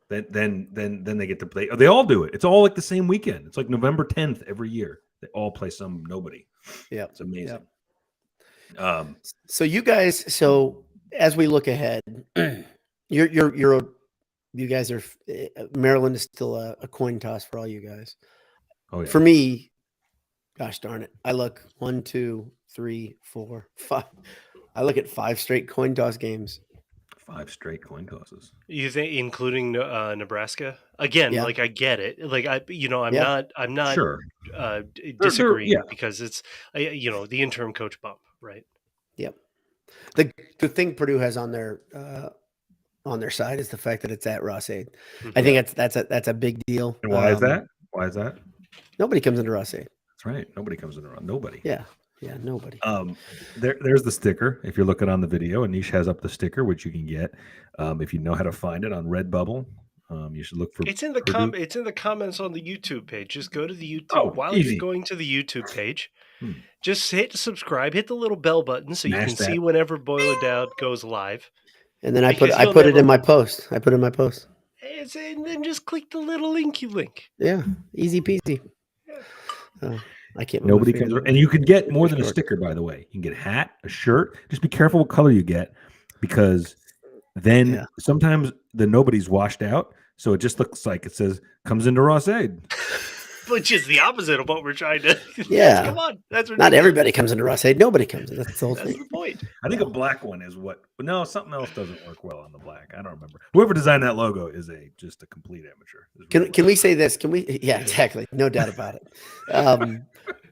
S3: Then they get to play. They all do it. It's all like the same weekend. It's like November 10th every year. They all play some nobody.
S2: Yeah,
S3: it's amazing.
S2: Yeah. So you guys. So as we look ahead, you guys are Maryland is still a coin toss for all you guys.
S3: Oh yeah.
S2: For me, gosh darn it, I look 1, 2, 3, 4, 5. I look at 5 straight coin toss games.
S3: 5 straight coin tosses.
S1: You think, including Nebraska? Again, like I get it. Like I'm not
S3: sure.
S1: Disagreeing because it's the interim coach bump, right?
S2: Yep. The thing Purdue has on their side is the fact that it's at Ross Aid. Mm-hmm. I think that's a big deal.
S3: And why is that? Why is that?
S2: Nobody comes into Ross Aid.
S3: That's right. Nobody comes into Ross. Nobody.
S2: Yeah, nobody.
S3: There's the sticker. If you're looking on the video, Anish has up the sticker, which you can get if you know how to find it on Redbubble. You should look for
S1: It's in the
S3: Purdue.
S1: it's in the comments on the YouTube page. Just go to the YouTube.
S3: Oh,
S1: While you're
S3: easy.
S1: going to the YouTube page,
S3: Hmm.
S1: just hit subscribe, hit the little bell button so you
S3: Smash
S1: can see
S3: that.
S1: whenever Boiler Down goes live.
S2: And then I
S1: Because you'll
S2: put it
S1: never
S2: in my
S1: miss.
S2: post. I put it in my post.
S1: And then just click the little linky link.
S2: Yeah, easy peasy.
S1: Yeah.
S2: I can't move
S3: Nobody
S2: my
S3: comes,
S2: finger.
S3: and you could get more
S2: They're
S3: than a
S2: short.
S3: sticker, by the way. You can get a hat, a shirt. Just be careful what color you get, because then
S2: Yeah.
S3: sometimes the nobody's washed out, so it just looks like it says comes into Ross Aid.
S1: Which is the opposite of what we're trying to.
S2: Yeah.
S1: Come on, that's ridiculous.
S2: Not everybody comes into Ross Aid. Nobody comes in. That's the whole
S1: That's
S2: thing.
S1: the point.
S3: I think a black one is what. No, something else doesn't work well on the black. I don't remember. Whoever designed that logo is just a complete amateur.
S2: Can we say this? Can we? Yeah, exactly. No doubt about it.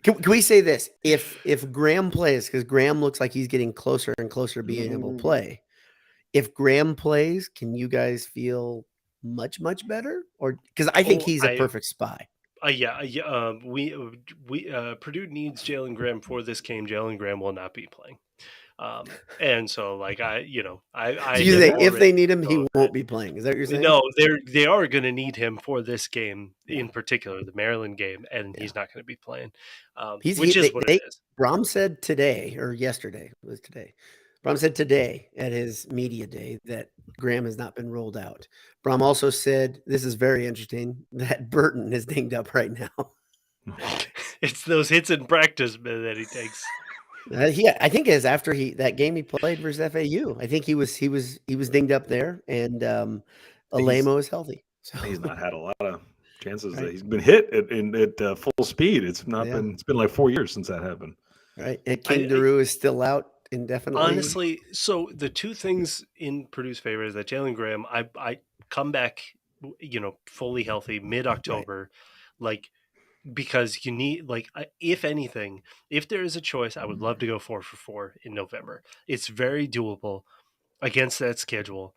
S2: Can we say this? If Graham plays, because Graham looks like he's getting closer and closer to being able to play. If Graham plays, can you guys feel much better? Or because I think he's a perfect spy.
S1: Purdue needs Jalen Graham for this game. Jalen Graham will not be playing. And so like
S2: So you say if they need him, he won't be playing. Is that what you're saying?
S1: No, they are going to need him for this game in particular, the Maryland game, and he's not going to be playing. Which is what it is.
S2: Brom said today or yesterday, it was today. Brom said today at his media day that Graham has not been rolled out. Brom also said, this is very interesting, that Burton is dinged up right now.
S1: It's those hits in practice that he takes.
S2: I think it is after that game he played versus FAU. I think he was dinged up there, and Alemo is healthy. So
S3: he's not had a lot of chances that he's been hit at full speed. It's not been. It's been like 4 years since that happened.
S2: Right, and King Daru is still out indefinitely.
S1: Honestly, so the two things in Purdue's favor is that Jalen Graham, I come back, fully healthy mid-October, because you need, if anything, if there is a choice, I would love to go 4 for 4 in November. It's very doable against that schedule.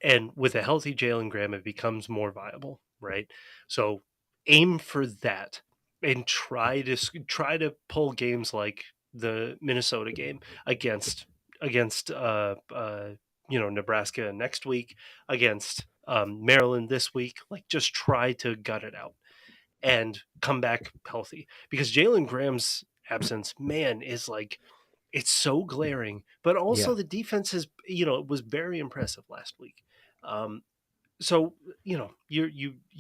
S1: And with a healthy Jalen Graham, it becomes more viable, right? So aim for that and try to pull games like the Minnesota game against Nebraska next week, against Maryland this week. Just try to gut it out and come back healthy, because Jalen Graham's absence, man, is it's so glaring. But also the defense was very impressive last week. So you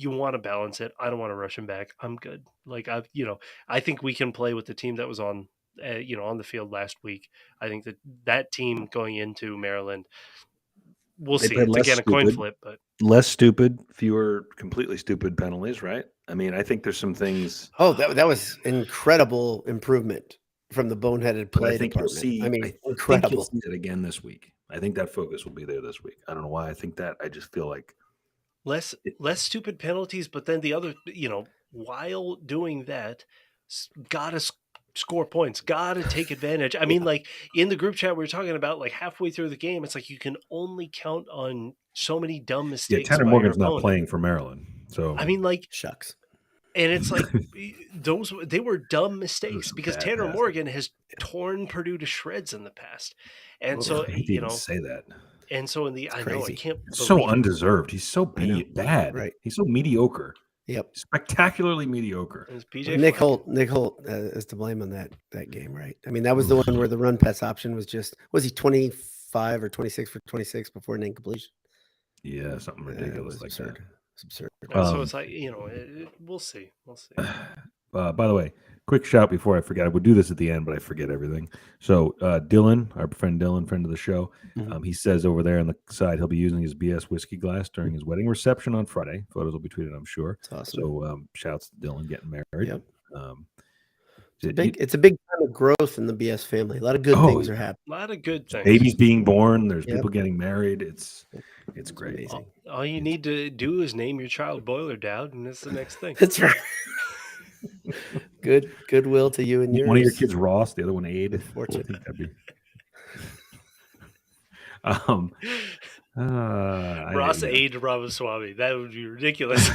S1: want to balance it. I don't want to rush him back. I'm good. I think we can play with the team that was on on the field last week. I think that team going into Maryland, we'll see. It's again a coin flip, but
S3: less stupid, fewer completely stupid penalties, right? I mean, I think there's some things.
S2: Oh, that was incredible improvement from the boneheaded play department. Incredible.
S3: I think you'll see that again this week. I think that focus will be there this week. I don't know why I think that. I just feel like
S1: less stupid penalties, but then the other, while doing that, gotta score points, gotta take advantage. I mean, in the group chat we were talking about, halfway through the game, it's you can only count on so many dumb mistakes.
S3: Tanner Morgan's not playing for Maryland, so
S1: I mean,
S2: shucks.
S1: And it's they were dumb mistakes, because Tanner Morgan has torn Purdue to shreds in the past, and so
S3: say that.
S1: And so I can't.
S3: It's so undeserved. He's so bad.
S2: Right.
S3: He's so mediocre.
S2: Yep.
S3: Spectacularly mediocre.
S2: Nick Holt is to blame on that game, right? I mean, that was the one where the run pass option was he 25 or 26 for 26 before an incompletion?
S3: Yeah, something ridiculous like that.
S2: It's absurd.
S1: So it's we'll see.
S3: By the way, quick shout before I forget. I would do this at the end, but I forget everything. So Dylan, our friend Dylan, friend of the show, he says over there on the side he'll be using his BS whiskey glass during his wedding reception on Friday. Photos will be tweeted, I'm sure.
S2: That's awesome.
S3: So shouts to Dylan getting married.
S2: Yep. It's a big time of growth in the BS family. A lot of good things are happening.
S1: A lot of good things.
S3: Babies being born. There's people getting married. It's great.
S1: All you need to do is name your child Boiler Dowd, and that's the next thing.
S2: That's right. Goodwill to you and yours.
S3: One of your kids Ross, the other one Aid.
S2: Fortunate.
S3: I think that'd be.
S1: Ross Aid Ramaswamy. That would be ridiculous.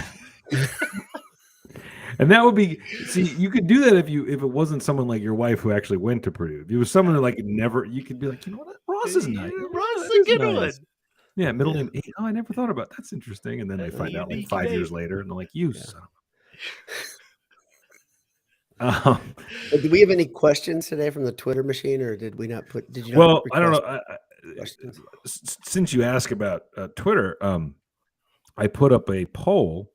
S3: And that would be, you could do that if it wasn't someone like your wife who actually went to Purdue. If it was someone who never, you could be like, you know what, Ross is nice.
S1: Ross is a good one.
S3: Yeah, middle
S2: Yeah.
S3: name E. Oh, I never thought about That's interesting. And then they find out like
S1: Unique
S3: 5 years
S1: name.
S3: later, and they're like, "You
S2: Yeah.
S3: son of a-"
S2: Do we have any questions today from the Twitter machine, or did we not put? Did you not
S3: Well, I don't
S2: request
S3: know.
S2: questions?
S3: Since you ask about Twitter, I put up a poll.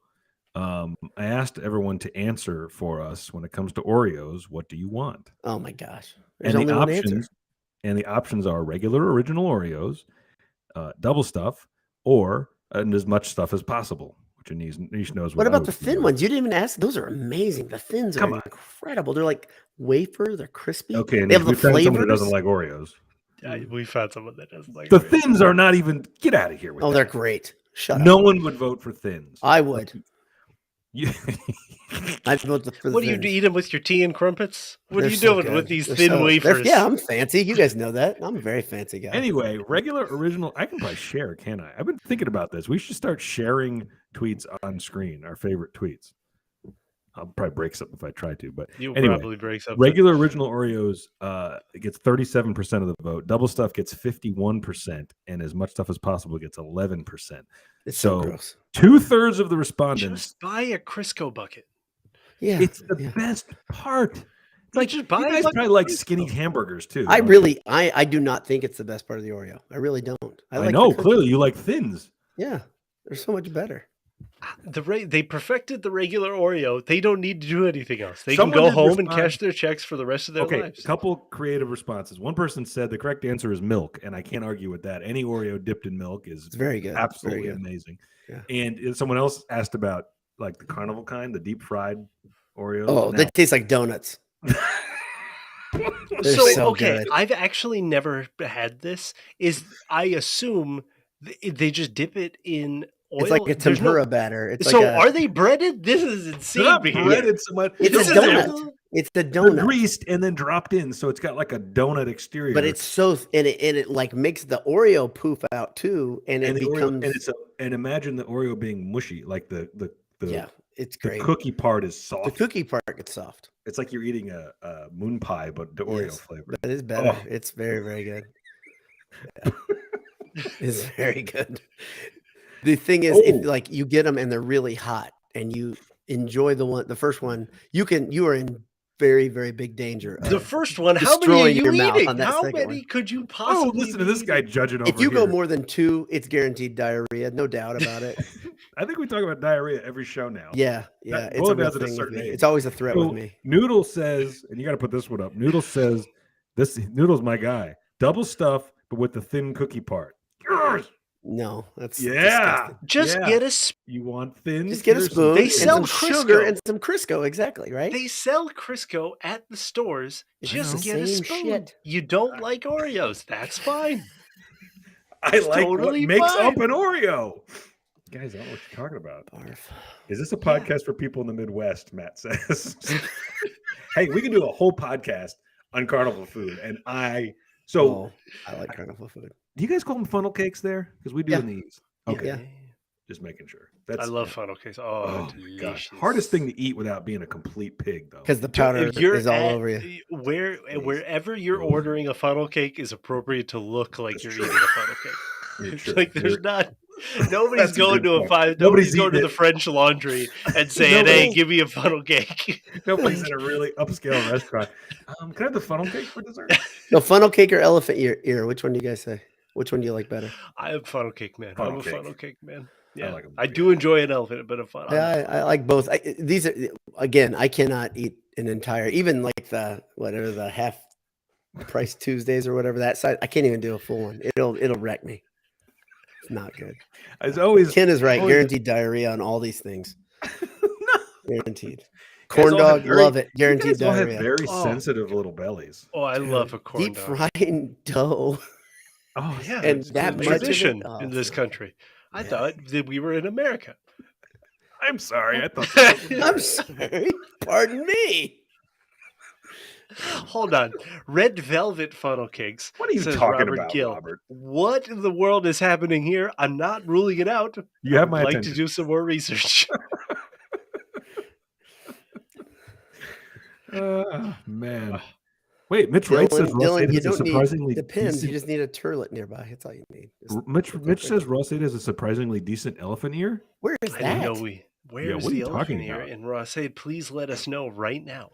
S3: I asked everyone to answer for us when it comes to Oreos. What do you want?
S2: Oh my gosh, there's
S3: And
S2: only one answer.
S3: the options are regular original Oreos, double stuff, or and as much stuff as possible. Which Anish knows
S2: What
S3: what I
S2: about the
S3: would
S2: thin
S3: do.
S2: ones? You didn't even ask. Those are amazing. The thins are
S3: Come on.
S2: incredible. They're like wafer. They're crispy.
S3: Okay,
S2: They
S3: Anish,
S2: have the
S3: we found someone who doesn't
S2: flavors.
S3: like Oreos.
S1: We found someone that doesn't like
S3: The
S1: Oreos.
S3: thins are not even. Get out of here with
S2: Oh,
S3: that.
S2: they're great. Shut
S3: No
S2: up.
S3: one would vote for thins.
S2: I would.
S3: You,
S2: I'd vote for the
S1: What do you
S2: thins.
S1: eat them with your tea and crumpets? What
S2: They're
S1: are you
S2: so
S1: doing with
S2: good.
S1: these
S2: They're
S1: thin
S2: so- they're-
S1: wafers?
S2: Yeah, I'm fancy. You guys know that. I'm a very fancy guy.
S3: anyway, regular original. I can probably share, can I? I've been thinking about this. We should start sharing tweets on screen, our favorite tweets. I'll probably break something if I try to, but
S1: You'll
S3: anyway,
S1: probably break something.
S3: regular original Oreos it gets 37% of the vote. Double stuff gets 51%, and as much stuff as possible gets 11%.
S2: It's so
S3: So
S2: gross.
S3: 2/3 of the respondents.
S1: Just buy a Crisco bucket.
S2: Yeah,
S3: It's the best part. It's like
S1: just buy
S3: you
S1: a
S3: guys
S1: bucket
S3: probably
S1: of
S3: like
S1: Crisco.
S3: skinny hamburgers too.
S2: I
S3: don't
S2: really, I do not think it's the best part of the Oreo. I really don't.
S3: I
S2: like
S3: know
S2: the cookie.
S3: clearly you like thins.
S2: Yeah, they're so much better.
S1: They perfected the regular Oreo. They don't need to do anything else. They
S3: Someone
S1: can go
S3: did
S1: home and
S3: respond-
S1: cash their checks for the rest of their
S3: Okay, a
S1: lives.
S3: couple creative responses. One person said the correct answer is milk, and I can't argue with that. Any Oreo dipped in milk is
S2: It's very good.
S3: absolutely
S2: Very good.
S3: amazing.
S2: Yeah.
S3: And someone else asked about like the carnival kind, the deep fried Oreos.
S2: Oh, they taste like donuts. They're so
S1: okay,
S2: good.
S1: I've actually never had this. I assume they just dip it in oil.
S2: It's like a
S1: There's
S2: tempura batter. It's
S1: so
S2: like
S1: are they breaded? This is
S3: They're
S1: insane
S3: not
S1: behavior.
S3: breaded so much.
S2: It's
S1: This
S2: a
S1: is
S2: donut.
S1: absolute-
S2: It's the
S3: They're
S2: donut,
S3: greased and then dropped in, so it's got like a donut exterior.
S2: but it's so and it like makes the Oreo poof out too, and it
S3: the Oreo,
S2: becomes
S3: and imagine the Oreo being mushy, like the
S2: yeah, it's
S3: the
S2: great.
S3: cookie part is soft.
S2: The cookie part gets soft.
S3: It's like you're eating a moon pie, but the Oreo
S2: Yes,
S3: flavor.
S2: but it's better.
S3: Oh.
S2: It's very, very good. Yeah. It's very good. The thing is, if like you get them and they're really hot, and you enjoy the first one, you are in very, very big danger.
S1: The
S2: of
S1: first one, how many are
S2: destroying
S1: you
S2: your mouth
S1: eating?
S2: on that
S1: How
S2: second
S1: many
S2: one.
S1: could you
S3: Oh,
S1: possibly
S3: listen to this guy judging over
S2: If you go
S3: here.
S2: more than 2, it's guaranteed diarrhea, no doubt about it.
S3: I think we talk about diarrhea every show now.
S2: Yeah,
S3: That-
S2: it's
S3: well,
S2: a
S3: it
S2: real
S3: has at a
S2: thing with
S3: certain
S2: me.
S3: age.
S2: It's always a threat
S3: So
S2: with me.
S3: Noodle says, and you got to put this one up. Noodle says, Noodle's my guy. Double stuff, but with the thin cookie part. Yours.
S2: No, that's
S3: Yeah.
S2: disgusting.
S1: Just
S3: Yeah.
S1: get a
S3: You want thin?
S2: Just get a
S3: Here's some
S2: spoon
S1: They
S2: and
S3: thin.
S1: sell
S2: some sugar
S1: Crisco.
S2: and some Crisco, exactly, right?
S1: They sell Crisco at the stores.
S2: It's
S1: Just
S2: the
S1: get a
S2: same
S1: spoon.
S2: shit.
S1: You don't like Oreos. That's fine.
S3: I
S1: It's
S3: like
S1: totally
S3: what makes
S1: fine.
S3: up an Oreo. Guys, I don't know what you're talking about.
S2: Barf.
S3: Is this a podcast for people in the Midwest? Matt says. Hey, we can do a whole podcast on carnival food. And I
S2: like carnival food.
S3: do you guys call them funnel cakes there? Because we do
S2: Yeah.
S3: in these. Okay.
S2: Yeah.
S3: Just making sure.
S1: I love funnel cakes.
S3: Oh
S1: Oh,
S3: my
S1: delicious.
S3: gosh. Hardest thing to eat without being a complete pig, though.
S2: Because the
S1: Dude,
S2: powder
S1: if you're
S2: is all
S1: at-
S2: over you.
S1: Wherever you're ordering a funnel cake is appropriate to look like
S3: That's
S1: you're
S3: true.
S1: eating a funnel cake.
S3: You're
S1: It's
S3: true.
S1: like there's
S3: You're-
S1: not nobody's
S3: That's a
S1: going
S3: good
S1: to a
S3: point.
S1: five.
S3: Nobody's
S1: Nobody's going to
S3: eating
S1: the
S3: it.
S1: French Laundry and saying,
S3: Nobody-
S1: "Hey, give me a funnel cake."
S3: Nobody's in a really upscale restaurant. Can I have the funnel cake for dessert?
S2: No, funnel cake or elephant ear. Which one do you guys say? Which one do you like better?
S1: I am funnel cake man.
S3: Funnel
S1: I'm a
S3: cake.
S1: funnel cake man. Yeah,
S3: like 'em.
S1: I do enjoy an elephant, but a funnel.
S2: Yeah, I like both. These are again. I cannot eat an entire, even like the half price Tuesdays or whatever that side. I can't even do a full one. It'll wreck me. It's not good.
S3: It's always
S2: Ken is right.
S3: always-
S2: Guaranteed diarrhea on all these things. Guaranteed.
S3: guys
S2: Corn
S3: all have
S2: dog,
S3: very-
S2: love it.
S3: you
S2: Guaranteed
S3: guys all have
S2: diarrhea.
S3: very
S1: Oh.
S3: sensitive little bellies.
S1: Oh, I love a corn
S2: Deep
S1: dog.
S2: frying dough.
S1: Oh yeah,
S2: And
S1: it's
S2: that
S1: a
S2: much of it?
S1: tradition
S2: Oh,
S1: in this
S2: yeah.
S1: country. I
S2: Yeah.
S1: thought that we were in America.
S3: I'm sorry. I thought
S2: I'm sorry. Pardon me.
S1: Hold on. Red velvet funnel cakes.
S3: What are you
S1: says
S3: talking
S1: Robert
S3: about,
S1: Gill.
S3: Robert?
S1: What in the world is happening here? I'm not ruling it out.
S3: You have
S1: I'd
S3: my
S1: like
S3: attention.
S1: to do some more research.
S3: Man. Wait, Mitch Wright says Ross
S2: Dylan,
S3: Ada
S2: you
S3: is a
S2: don't need
S3: surprisingly
S2: depends. You
S3: decent.
S2: just need a turlet nearby. That's all you need.
S3: Mitch says Ross Ada is a surprisingly decent elephant ear.
S2: Where is
S1: I
S2: that?
S1: didn't know
S3: Yeah,
S1: where's
S3: what are
S1: the
S3: you
S1: elephant
S3: talking
S1: here
S3: about?
S1: in Rossade? Please let us know right now.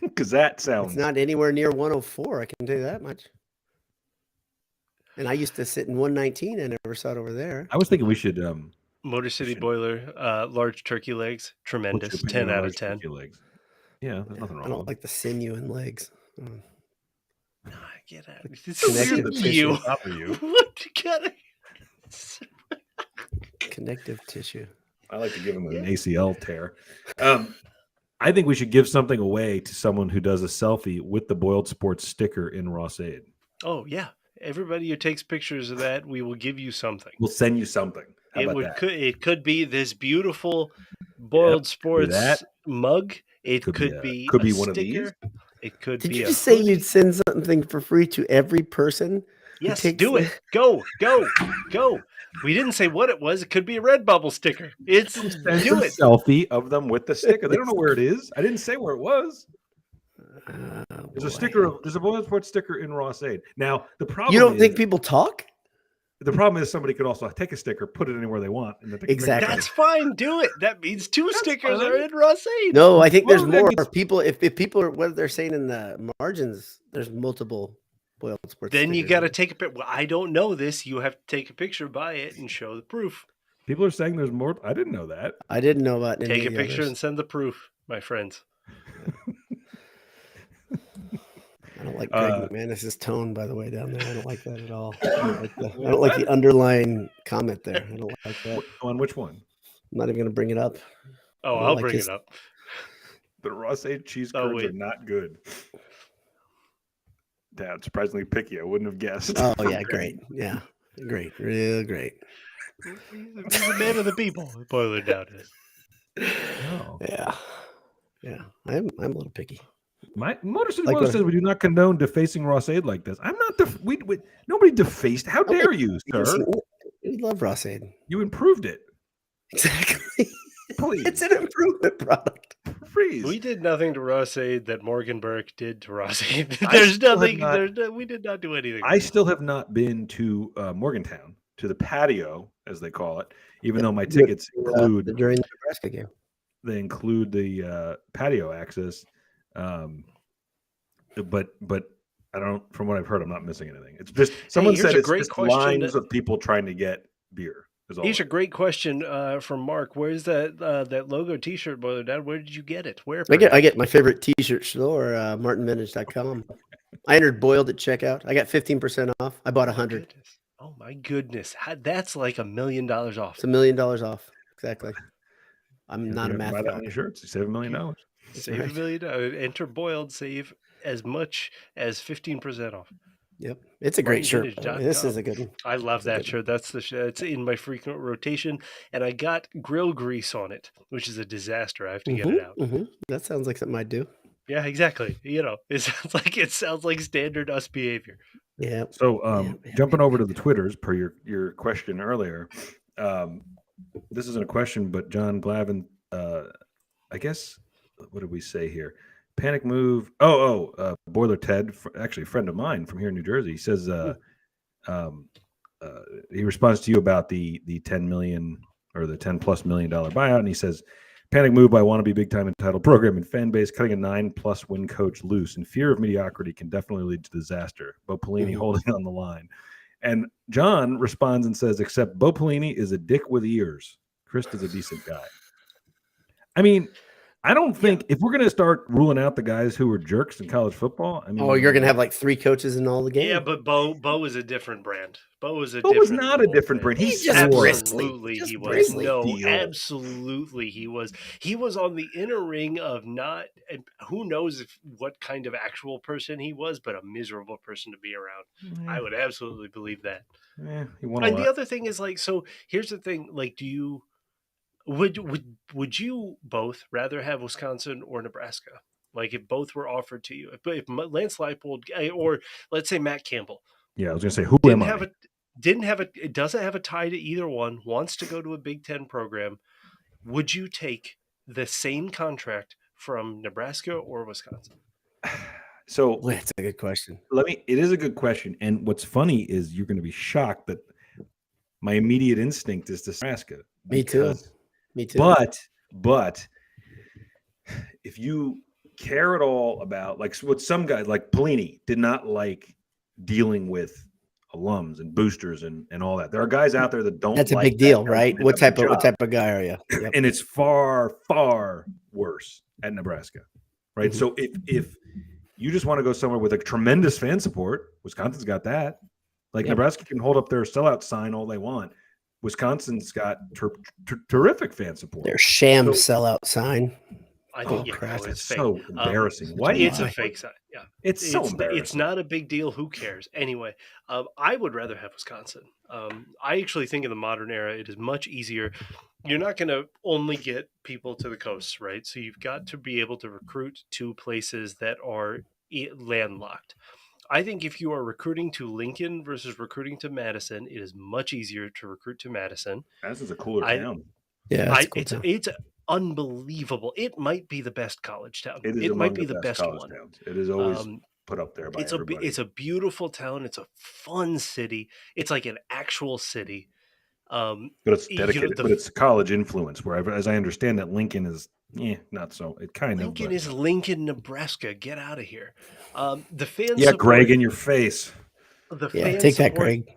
S3: Because that
S2: It's
S3: sounds.
S2: not anywhere near 104. I can tell you that much. And I used to sit in 119. I never saw it over there.
S3: I was thinking we should.
S1: Motor City
S3: should-
S1: Boiler, large turkey legs,
S3: What's your
S1: tremendous,
S3: opinion
S1: 10
S3: on
S1: out
S3: large
S1: of 10.
S3: turkey legs? Yeah, there's nothing
S2: I
S3: wrong
S2: don't
S3: with
S2: like the sinew and legs.
S1: Get out.
S3: It's so weird that they
S1: You.
S3: should bother you.
S1: What kind of...
S2: Connective tissue.
S3: I like to give them an ACL tear. I think we should give something away to someone who does a selfie with the Boiled Sports sticker in Ross Aid.
S1: Oh, yeah. Everybody who takes pictures of that, we will give you something.
S3: We'll send you something. How about that?
S1: It could be this beautiful Boiled Sports
S3: that.
S1: mug. It
S3: Could
S1: could
S3: be
S1: be a
S3: one of these.
S1: sticker. It could
S2: Did
S1: be
S2: you
S1: a
S2: just say
S1: hoodie.
S2: you'd send something for free to every person?
S1: Yes,
S2: takes
S1: do it. Go. We didn't say what it was. It could be a Redbubble sticker. It's
S3: Send
S1: do
S3: a
S1: it.
S3: selfie of them with the sticker. They don't know where it is. I didn't say where it was. There's a sticker. There's a Boiled Sports sticker in Ross Aid. Now the problem.
S2: You don't think people talk?
S3: The problem is somebody could also take a sticker, put it anywhere they want, and then take
S2: Exactly.
S1: That's fine. Do it. That means two stickers
S3: fine.
S1: are in Ross Aid.
S2: No, I think there's
S3: Well, that
S2: more
S3: means-
S2: people. If people are what they're saying in the margins, there's multiple Boiled Sports.
S1: Then you
S2: stickers
S1: got to
S2: in
S1: take a picture. Well, I don't know this. You have to take a picture, buy it, and show the proof.
S3: People are saying there's more. I didn't know that.
S2: I didn't know about any
S1: Take a
S2: of the
S1: picture
S2: others.
S1: and send the proof, my friends.
S2: I don't like Greg McManus's tone, by the way, down there. I don't like that at all. I don't like the underlying comment there. I don't like that.
S3: On which one?
S2: I'm not even going to bring it up.
S1: Oh,
S2: I
S1: I'll
S2: like
S1: bring
S2: his-
S1: it up.
S3: The Ross Aid cheese
S1: Oh,
S3: curds are
S1: wait.
S3: not good. Dad, surprisingly picky. I wouldn't have guessed.
S2: Oh yeah, great. Yeah, great, real great.
S1: He's a man of the people. Boiler down is.
S3: Oh.
S2: Yeah. I'm a little picky.
S3: My Motor City
S2: Like
S3: Boiler
S2: what-
S3: says we do not condone defacing Ross Aid like this. I'm not. We nobody defaced. How dare you, sir?
S2: We love Ross Aid.
S3: You improved it.
S2: Exactly.
S3: Please,
S2: It's an improvement product.
S3: freeze.
S1: We did nothing to Ross Aid that Morgan Burke did to Ross Aid.
S3: I
S1: There's
S3: still have
S1: nothing.
S3: not-
S1: We did not do anything.
S3: I still have not been to Morgantown, to the patio, as they call it, even though my tickets include
S2: during the Nebraska game.
S3: they include the patio access. But I don't. From what I've heard, I'm not missing anything. It's just someone
S1: here's
S3: said
S1: a
S3: it's
S1: great
S3: just
S1: question
S3: lines
S1: that-
S3: of people trying to get beer. Is all.
S1: Here's
S3: it
S1: a great question from Mark. Where's that logo T-shirt, Boiler Dad? Where did you get it? Where?
S2: I get my favorite T-shirt store, martinvintage.com. I entered Boiled at checkout. I got 15% off. I bought 100.
S1: Goodness. Oh my goodness, that's like $1 million off.
S2: It's $1 million off. Exactly. I'm
S3: is.
S2: not
S3: You
S2: a
S3: have to
S2: math
S3: buy that
S2: guy.
S3: many shirts. You save $1 million.
S1: Save
S2: right.
S1: $1 million. Enter Boiled. Save as much as 15% off.
S2: Yep. It's a great shirt. by the way.
S1: martinvintage.com.
S2: This is a good one.
S1: I love
S2: It's a
S1: that
S2: good
S1: shirt. That's the shirt. It's in my frequent rotation, and I got grill grease on it, which is a disaster. I have to get it out.
S2: That sounds like something I'd do.
S1: Yeah, exactly. It sounds like standard us behavior.
S2: Yeah.
S3: So jumping over to the Twitters per your question earlier, this isn't a question, but John Glavin, I guess, what did we say here? Panic move. Boiler Ted, actually a friend of mine from here in New Jersey. He says he responds to you about the 10 million or the 10 plus $1 million buyout, and he says, panic move by wannabe big time entitled program and fan base cutting a 9+ win coach loose in fear of mediocrity can definitely lead to disaster. Bo Pelini holding on the line. And John responds and says, except Bo Pelini is a dick with ears. Chris is a decent guy. I mean, I don't think if we're going to start ruling out the guys who were jerks in college football, I mean,
S2: You're going to have like 3 coaches in all the games.
S1: Yeah, but Bo is a different brand. Bo was
S3: Bo was not a
S1: little
S3: different
S1: thing.
S3: brand. He's
S2: just
S1: absolutely
S2: Just
S1: he was.
S2: bristly.
S1: No,
S3: Deal.
S1: absolutely he was. He was on the inner ring of not. And who knows what kind of actual person he was, but a miserable person to be around. I would absolutely believe that.
S3: He won a
S1: And
S3: lot.
S1: the other thing is so here's the thing. Do you would you both rather have Wisconsin or Nebraska? If both were offered to you, if Lance Leipold or let's say Matt Campbell,
S3: Yeah, I was going to say, who am I?
S1: It doesn't have a tie to either one, wants to go to a Big Ten program, would you take the same contract from Nebraska or Wisconsin?
S3: So
S2: Boy, that's a good question.
S3: it is a good question. And what's funny is you're going to be shocked that my immediate instinct is to Nebraska.
S2: Me too.
S3: Because,
S2: Me too.
S3: but if you care at all about, like, what some guys like Pelini did not like dealing with alums and boosters and all that. There are guys out there that don't
S2: That's a
S3: like
S2: big
S3: that
S2: deal,
S3: guy
S2: right?
S3: doing
S2: What
S3: a good
S2: type
S3: job.
S2: of guy are you? Yep.
S3: And it's far, far worse at Nebraska, right?
S2: Mhm.
S3: So if you just want to go somewhere with a tremendous fan support, Wisconsin's got that. Like,
S2: Yep.
S3: Nebraska can hold up their sellout sign all they want. Wisconsin's got terrific fan support.
S2: Their sham sellout sign.
S1: I
S2: Oh,
S1: think
S2: crap.
S1: it's
S3: That's
S1: fake.
S3: so embarrassing. Why do
S1: It's a
S3: you?
S1: fake sign. Yeah,
S3: It's so
S1: It's
S3: embarrassing.
S1: not a big deal. Who cares? Anyway, I would rather have Wisconsin. I actually think in the modern era, it is much easier. You're not going to only get people to the coast, right? So you've got to be able to recruit to places that are landlocked. I think if you are recruiting to Lincoln versus recruiting to Madison, it is much easier to recruit to Madison.
S3: Madison's a cooler
S1: I,
S3: town.
S2: Yeah, that's a cool town.
S1: it's unbelievable. It might be the best college town.
S3: It is
S1: It might
S3: among
S1: be
S3: the
S1: the
S3: best
S1: best
S3: college
S1: one.
S3: towns. It is always
S1: Um,
S3: put up there by everybody.
S1: it's a beautiful town. It's a fun city. It's like an actual city.
S3: But it's
S1: You know,
S3: dedicated. But it's college influence. Where, as I understand it, Lincoln is not so. It kind
S1: Lincoln
S3: of.
S1: is Lincoln, Nebraska. Get out of here. The fan
S3: Yeah,
S1: support.
S3: Greg, in your face.
S1: The
S2: Yeah,
S1: fan
S2: take
S1: support.
S2: that, Greg.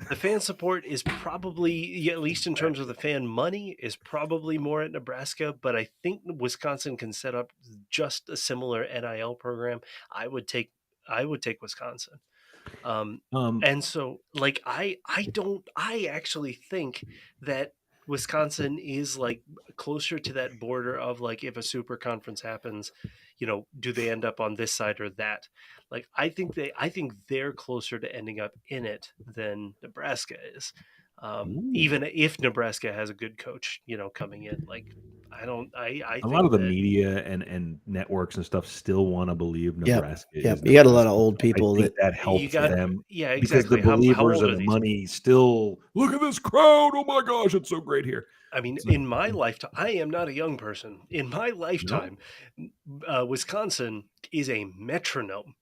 S1: The fan support is probably, at least in terms of the fan money, is probably more at Nebraska. But I think Wisconsin can set up just a similar NIL program. I would take Wisconsin. And so, like, I actually think that Wisconsin is like closer to that border of, like, if a super conference happens, do they end up on this side or that? Like, I think they're closer to ending up in it than Nebraska is. Even if Nebraska has a good coach, coming in, like, I
S3: A lot
S1: think
S3: of the
S1: that
S3: media and networks and stuff still want to believe Nebraska
S2: Yep.
S3: is
S2: You got a lot
S3: Nebraska.
S2: of old people
S3: I think that
S1: you
S3: helps
S1: got,
S3: them
S1: yeah,
S3: because the
S1: exactly. How
S3: believers
S1: old
S3: and
S1: are
S3: the
S1: these
S3: money still look at this crowd. Oh my gosh, it's so great here.
S1: I mean,
S3: It's
S1: in my lifetime, I am not a young person. In my
S3: no.
S1: lifetime, Wisconsin is a metronome.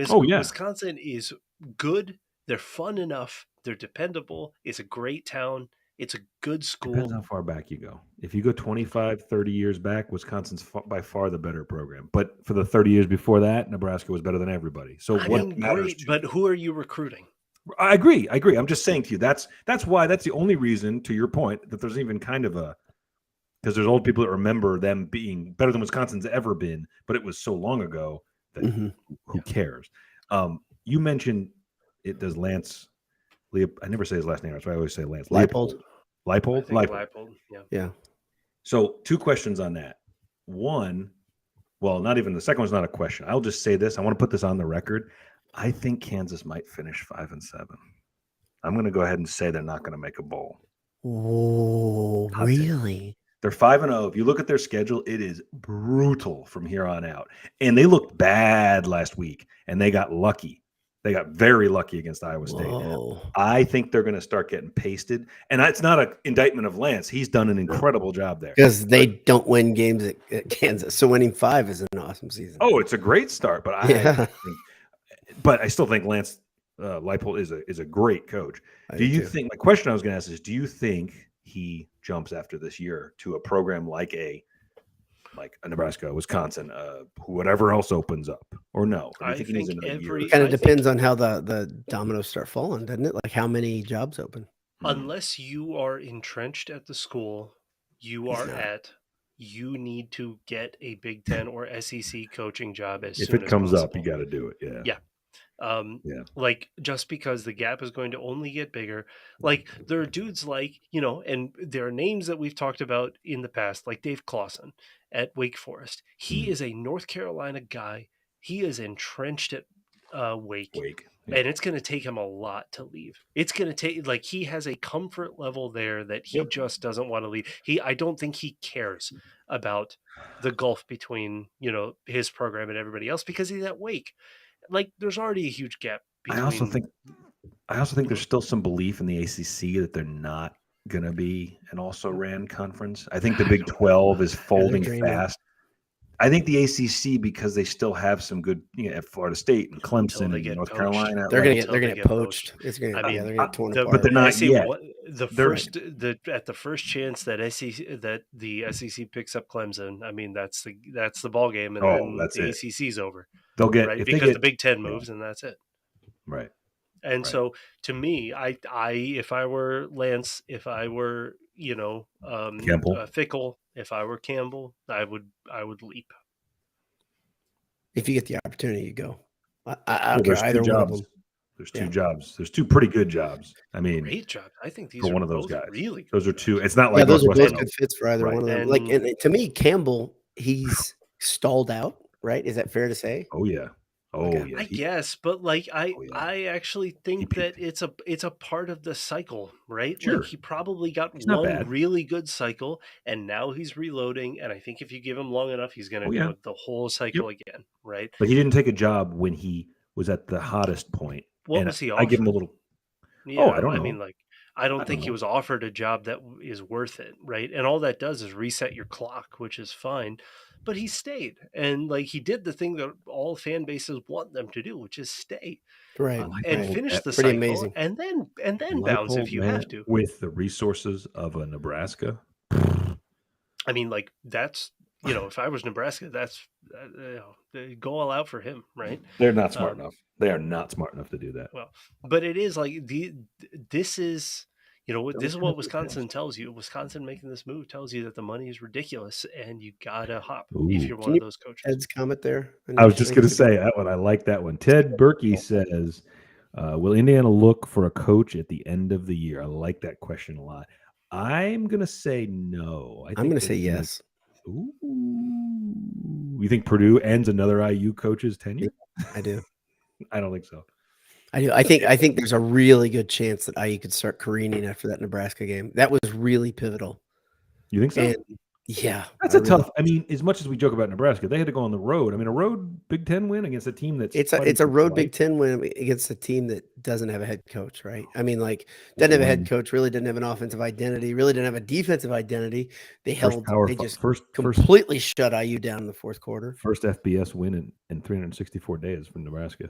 S3: Oh yeah.
S1: Wisconsin is good. They're fun enough. They're dependable. It's a great town. It's a good
S3: Depends
S1: school.
S3: how far back you go. If you go 25, 30 years back, Wisconsin's by far the better program. But for the 30 years before that, Nebraska was better than everybody. So
S1: I
S3: what
S1: mean,
S3: matters
S1: great,
S3: to
S1: but
S3: you?
S1: who are you recruiting?
S3: I agree. I'm just saying to you, that's why that's the only reason, to your point, that there's even kind of a, because there's old people that remember them being better than Wisconsin's ever been, but it was so long ago that who cares? You mentioned it. Does Lance I never say his last name. That's why I always say Lance.
S2: Leipold.
S3: Leipold?
S1: Leipold.
S2: Yeah.
S3: So 2 questions on that. One, well, not even the second one's not a question. I'll just say this. I want to put this on the record. I think Kansas might finish 5-7. I'm going to go ahead and say they're not going to make a bowl.
S2: Oh, really?
S3: They're 5-0. If you look at their schedule, it is brutal from here on out. And they looked bad last week, and they got lucky. They got very lucky against Iowa State.
S2: Whoa.
S3: I think they're going to start getting pasted. And it's not an indictment of Lance. He's done an incredible job there.
S2: Because they don't win games at Kansas. So winning 5 is an awesome season.
S3: Oh, it's a great start. But I still think Lance Leipold is a great coach. Do you think, my question I was going to ask is, do you think he jumps after this year to a program like a Nebraska, Wisconsin, whatever else opens up, or no? Or do you think he needs another year?
S2: It kind of depends on how the dominoes start falling, doesn't it? Like how many jobs open.
S1: Unless you are entrenched at the school you need to get a Big Ten or SEC coaching job as soon as possible.
S3: If it comes up, you got to do it.
S1: Yeah. Like, just because the gap is going to only get bigger. Like, there are dudes like, and there are names that we've talked about in the past, like Dave Clawson at Wake Forest. He is a North Carolina guy. He is entrenched at Wake. And it's going to take him a lot to leave. It's going to take, like, he has a comfort level there that he just doesn't want to leave. I don't think he cares about the gulf between, his program and everybody else, because he's at Wake. Like, there's already a huge gap between.
S3: I also think there's still some belief in the ACC that they're not going to be an also-ran conference. I think the Big 12 is folding fast. I think the ACC, because they still have some good, at Florida State and
S1: Until
S3: Clemson
S1: they
S3: and
S1: get
S3: North
S1: poached.
S3: Carolina.
S2: They're
S3: like,
S2: gonna
S1: Until they
S2: get
S1: get
S2: poached. It's gonna
S1: I mean,
S2: they're gonna get torn
S3: but they're
S2: apart.
S3: not yet.
S1: The
S3: They're-
S1: first at the first chance that the SEC picks up Clemson, I mean that's the ball game, and then
S3: that's
S1: the
S3: it.
S1: ACC's over,
S3: They'll get
S1: right?
S3: if they
S1: Because
S3: get
S1: the Big Ten moves, and that's it.
S3: right.
S1: And
S3: Right.
S1: so, to me, I if I were Lance, if I were
S3: Campbell.
S1: Fickle, if I were Campbell, I would leap.
S2: If you get the opportunity, you go. I don't care
S3: There's two
S2: either one of
S3: jobs.
S2: them.
S3: There's two jobs. There's two pretty good jobs. I mean,
S1: Great job. I think these
S3: for
S1: are
S3: one of those
S1: both
S3: guys.
S1: really good
S3: Those are
S1: jobs.
S3: two. It's not like
S2: those are both
S3: Northwestern.
S2: good fits for either
S3: Right.
S2: one of them.
S1: And-
S2: Like, and to me, Campbell, he's stalled out. Right? Is that fair to say?
S3: Oh yeah. Oh
S2: Okay.
S3: yeah.
S1: I guess, but like
S3: yeah.
S1: I actually think that
S3: peaked.
S1: it's a part of the cycle, right?
S3: Sure.
S1: Like he probably got
S3: He's not
S1: one
S3: bad.
S1: really good cycle, and now he's reloading. And I think if you give him long enough, he's going to do the whole cycle again, right?
S3: But he didn't take a job when he was at the hottest point.
S1: What was he
S3: I give him a
S1: offered?
S3: little.
S1: Yeah,
S3: I don't know.
S1: I mean, like, I don't think he was offered a job that is worth it, right? And all that does is reset your clock, which is fine. But he stayed, and like he did the thing that all fan bases want them to do, which is stay,
S2: Right.
S1: and finish the
S2: Pretty
S1: cycle,
S2: amazing.
S1: and then bounce if you have to.
S3: With the resources of a Nebraska.
S1: I mean, like that's if I was Nebraska, that's they go all out for him, right?
S3: They're not smart enough. They are not smart enough to do that.
S1: Well, but it is like this is this is what Wisconsin tells you. Wisconsin making this move tells you that the money is ridiculous, and you gotta hop if you're one of those coaches.
S2: Ed's comment there.
S3: I was just going to say that one. I like that one. Ted Berkey says, "Will Indiana look for a coach at the end of the year?" I like that question a lot. I'm going to say no.
S2: I'm going to say yes.
S3: Ooh. You think Purdue ends another IU coach's tenure?
S2: I do.
S3: I don't think so.
S2: I do. I think there's a really good chance that IU could start careening after that Nebraska game. That was really pivotal.
S3: You think so?
S2: And yeah,
S3: that's tough. I mean, as much as we joke about Nebraska, they had to go on the road. I mean, a road Big Ten win against a team that's
S2: it's a road Big Ten win against a team that doesn't have a head coach, right? I mean, like doesn't have a head coach, really didn't have an offensive identity, really didn't have a defensive identity. They completely shut IU down in the fourth quarter.
S3: First FBS win in 364 days from Nebraska.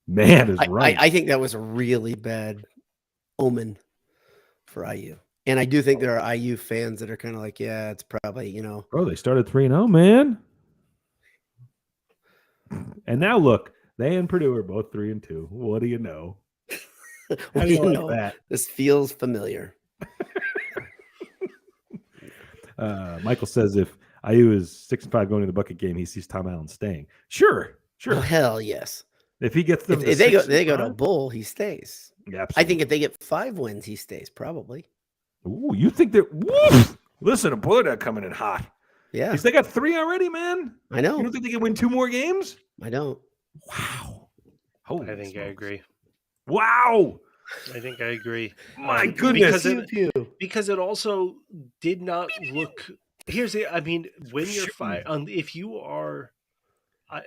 S2: Man
S3: is right.
S2: I think that was a really bad omen for IU. And I do think there are IU fans that are kind of like, yeah, it's probably,
S3: Bro, they started 3-0, man. And now look, they and Purdue are both 3-2. What do you know?
S2: How do you know that? This feels familiar.
S3: Michael says if IU is 6-5 going to the bucket game, he sees Tom Allen staying. Sure.
S2: Oh, hell yes.
S3: If he gets them,
S2: if they go to bowl, he stays.
S3: Yeah, absolutely.
S2: I think if they get 5 wins, he stays probably.
S3: Ooh, you think that? Woof! Listen, a Boiler Dad coming in hot.
S2: Yeah,
S3: they got 3 already, man.
S2: I know.
S3: You don't think they can win 2 more games?
S2: I don't.
S3: Wow.
S1: I think I agree.
S3: Wow.
S1: I think I agree.
S3: My goodness.
S1: Because it also did not look. Here's the. I mean, when you're if you are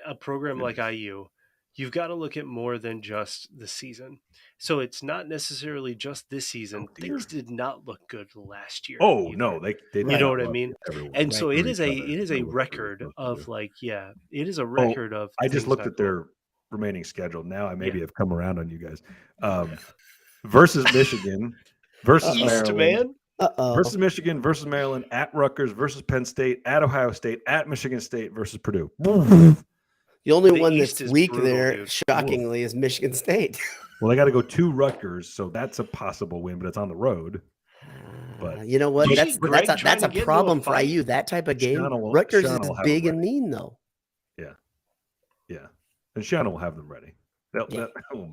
S1: a program like IU, you've got to look at more than just the season. So it's not necessarily just this season. Things did not look good last year.
S3: Oh either. No, they
S1: you know what I mean? And so it is a record of it is a record of.
S3: I just looked at their remaining schedule. Now I maybe have come around on you guys. Versus Michigan, versus
S1: East,
S3: Maryland, versus Michigan, versus Maryland, at Rutgers, versus Penn State, at Ohio State, at Michigan State, versus Purdue.
S2: The only one that's weak brutal, there, dude. Shockingly, is Michigan State.
S3: Well, they got to go to Rutgers, so that's a possible win, but it's on the road. But
S2: you know what? That's a problem for IU. That type of game. Rutgers is big and mean, though.
S3: Yeah, and Shannon will have them ready. Oh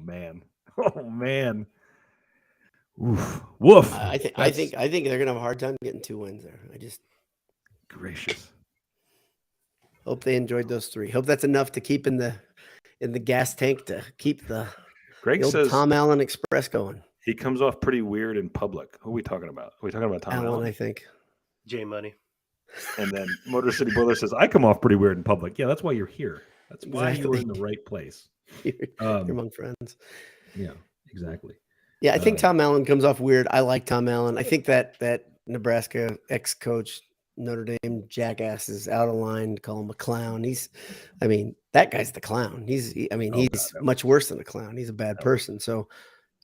S3: man. Oof. Woof.
S2: I think they're gonna have a hard time getting 2 wins there. I just
S3: gracious.
S2: Hope they enjoyed those 3. Hope that's enough to keep in the gas tank to keep the
S3: says
S2: Tom Allen Express going.
S3: He comes off pretty weird in public. Who are we talking about? Are we talking about Tom Allen?
S2: I think.
S1: J Money.
S3: And then Motor City Boiler says, I come off pretty weird in public. Yeah, that's why you're here. That's why you were in the right place.
S2: You're among friends.
S3: Yeah, exactly.
S2: Yeah, I think Tom Allen comes off weird. I like Tom Allen. I think that Nebraska ex-coach Notre Dame jackasses out of line, call him a clown. That guy's the clown. He's much worse than a clown. He's a bad person. So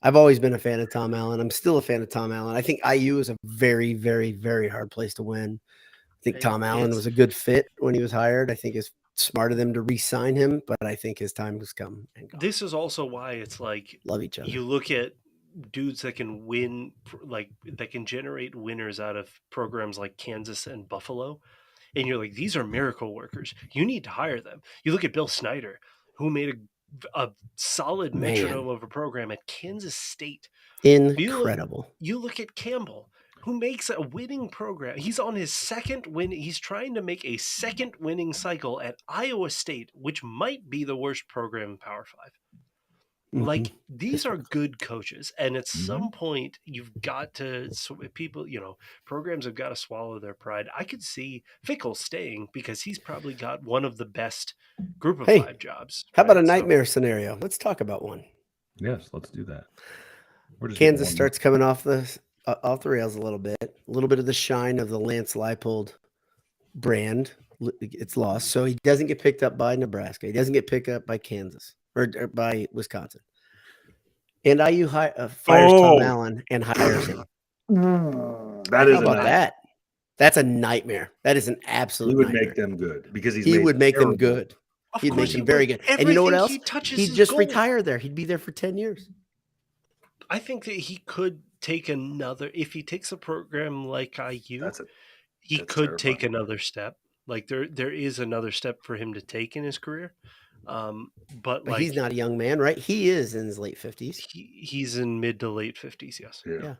S2: I've always been a fan of Tom Allen. I'm still a fan of Tom Allen. I think IU is a very, very, very hard place to win. I think Tom Allen was a good fit when he was hired. I think it's smart of them to re-sign him, but I think his time has come and gone.
S1: This is also why it's like
S2: love each other.
S1: You look at dudes that can win, like that can generate winners out of programs like Kansas and Buffalo, and you're like, these are miracle workers. You need to hire them. You look at Bill Snyder, who made a solid metronome of a program at Kansas State.
S2: Incredible.
S1: You look at Campbell, who makes a winning program. He's on his second win. He's trying to make a second winning cycle at Iowa State, which might be the worst program in Power 5. Like, these are good coaches, and at some point you've got to, people, programs have got to swallow their pride. I could see Fickle staying because he's probably got one of the best group of 5 jobs.
S2: How about a nightmare scenario? Let's talk about one.
S3: Yes, let's do that.
S2: Kansas starts coming off the rails a little bit of the shine of the Lance Leipold brand. It's lost. So he doesn't get picked up by Nebraska. He doesn't get picked up by Kansas or by Wisconsin. And IU fires Tom Allen and hires him.
S3: That is
S2: that. That's a nightmare. That is an absolute
S3: He would
S2: nightmare.
S3: make them good because
S2: he would make them good.
S1: He'd
S2: make them very good. And you know what else? He'd just retire there. He'd be there for 10 years.
S1: I think that he could take another, if he takes a program like IU, he could take another step. Like there is another step for him to take in his career. But like,
S2: he's not a young man, right? He is in his late 50s.
S1: He's in mid to late 50s, yes.
S2: Yeah.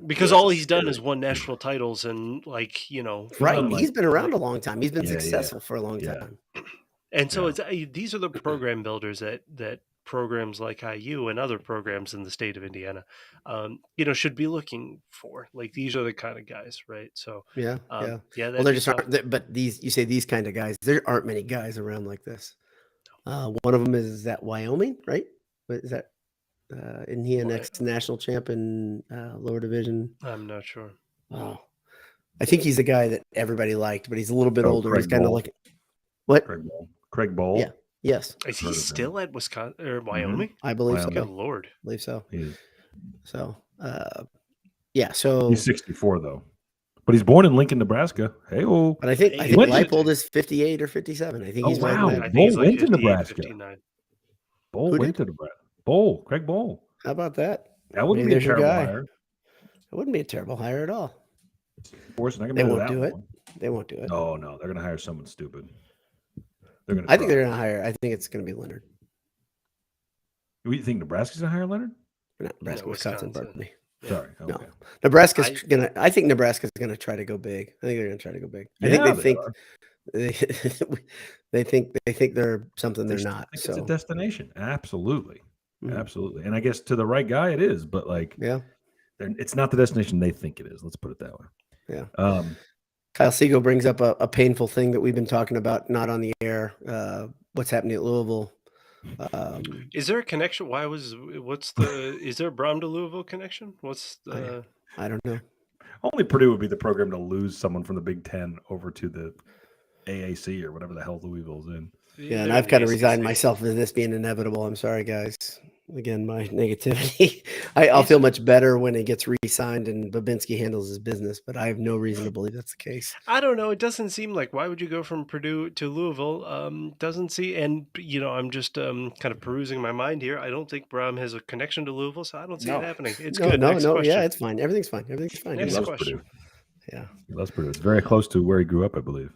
S1: Because all he's done is won national titles and right.
S2: He's been around a long time. He's been successful for a long time.
S1: And so these are the program builders that programs like IU and other programs in the state of Indiana, should be looking for. Like, these are the kind of guys, right? So
S2: yeah.
S1: Well,
S2: there just aren't. But you say these kind of guys. There aren't many guys around like this. One of them is that Wyoming, right? What is that? Isn't he an ex-national champ in lower division?
S1: I'm not sure.
S2: Oh, I think he's a guy that everybody liked, but he's a little bit older. He's kind of like what?
S3: Craig Bowl.
S2: Yeah. Yes.
S1: Is he still at Wisconsin or Wyoming?
S2: I believe so.
S1: Good Lord.
S2: I believe so. So,
S3: So he's 64 though, but he's born in Lincoln, Nebraska.
S2: But I think Leipold is 58 or 57. I think he's
S3: wow.
S2: right.
S3: Bowl went to Nebraska.
S1: 59.
S3: Bowl went to Nebraska. Craig Bowl.
S2: How about that?
S3: That wouldn't be a terrible hire.
S2: It wouldn't be a terrible hire at all.
S3: They
S2: won't do it. They won't do it.
S3: Oh no, they're going to hire someone stupid.
S2: I think they're going to hire. I think it's going to be Leonard.
S3: You think Nebraska's going to hire Leonard?
S2: Not Nebraska, Wisconsin. Pardon me.
S3: Sorry. Okay.
S2: No, Nebraska's gonna. I think Nebraska's gonna try to go big. I think they're gonna try to go big. I think they think they're something they're not.
S3: It's a destination. Absolutely, absolutely. And I guess to the right guy, it is. But it's not the destination they think it is. Let's put it that way.
S2: Yeah. Kyle Siegel brings up a painful thing that we've been talking about, not on the air. What's happening at Louisville?
S1: Is there a connection? Is there a Brom to Louisville connection?
S2: I don't know.
S3: Only Purdue would be the program to lose someone from the Big Ten over to the AAC or whatever the hell Louisville's in.
S2: Yeah, and I've kind of resigned myself to this being inevitable. I'm sorry, guys. Again, my negativity. I'll feel much better when it gets re-signed and Babinski handles his business, but I have no reason to believe that's the case.
S1: I don't know. It doesn't seem like, why would you go from Purdue to Louisville? Doesn't see, and I'm just kind of perusing my mind here. I don't think Brom has a connection to Louisville, so I don't see it happening. It's good.
S2: No. Yeah, it's fine. Everything's fine.
S1: Next question.
S3: Purdue. Yeah, he loves Purdue. It's very close to where he grew up, I believe.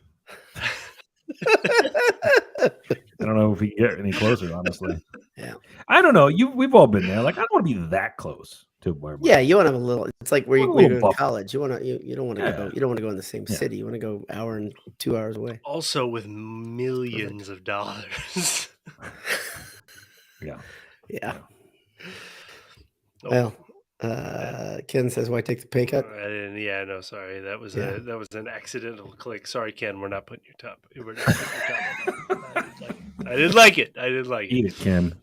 S3: I don't know if he can get any closer, honestly.
S2: Yeah,
S3: I don't know. We've all been there. Like, I don't want to be that close to where.
S2: Yeah, you want to have a little. It's like where you go to college. You want to. You don't want to go. You don't want to go in the same city. You want to go hour and 2 hours away.
S1: Also, with millions of dollars.
S2: Yeah. Well, Ken says, "Why take the pay cut?"
S1: Sorry. That was an accidental click. Sorry, Ken. We're not putting your top. I didn't like it.
S3: Eat it, Ken.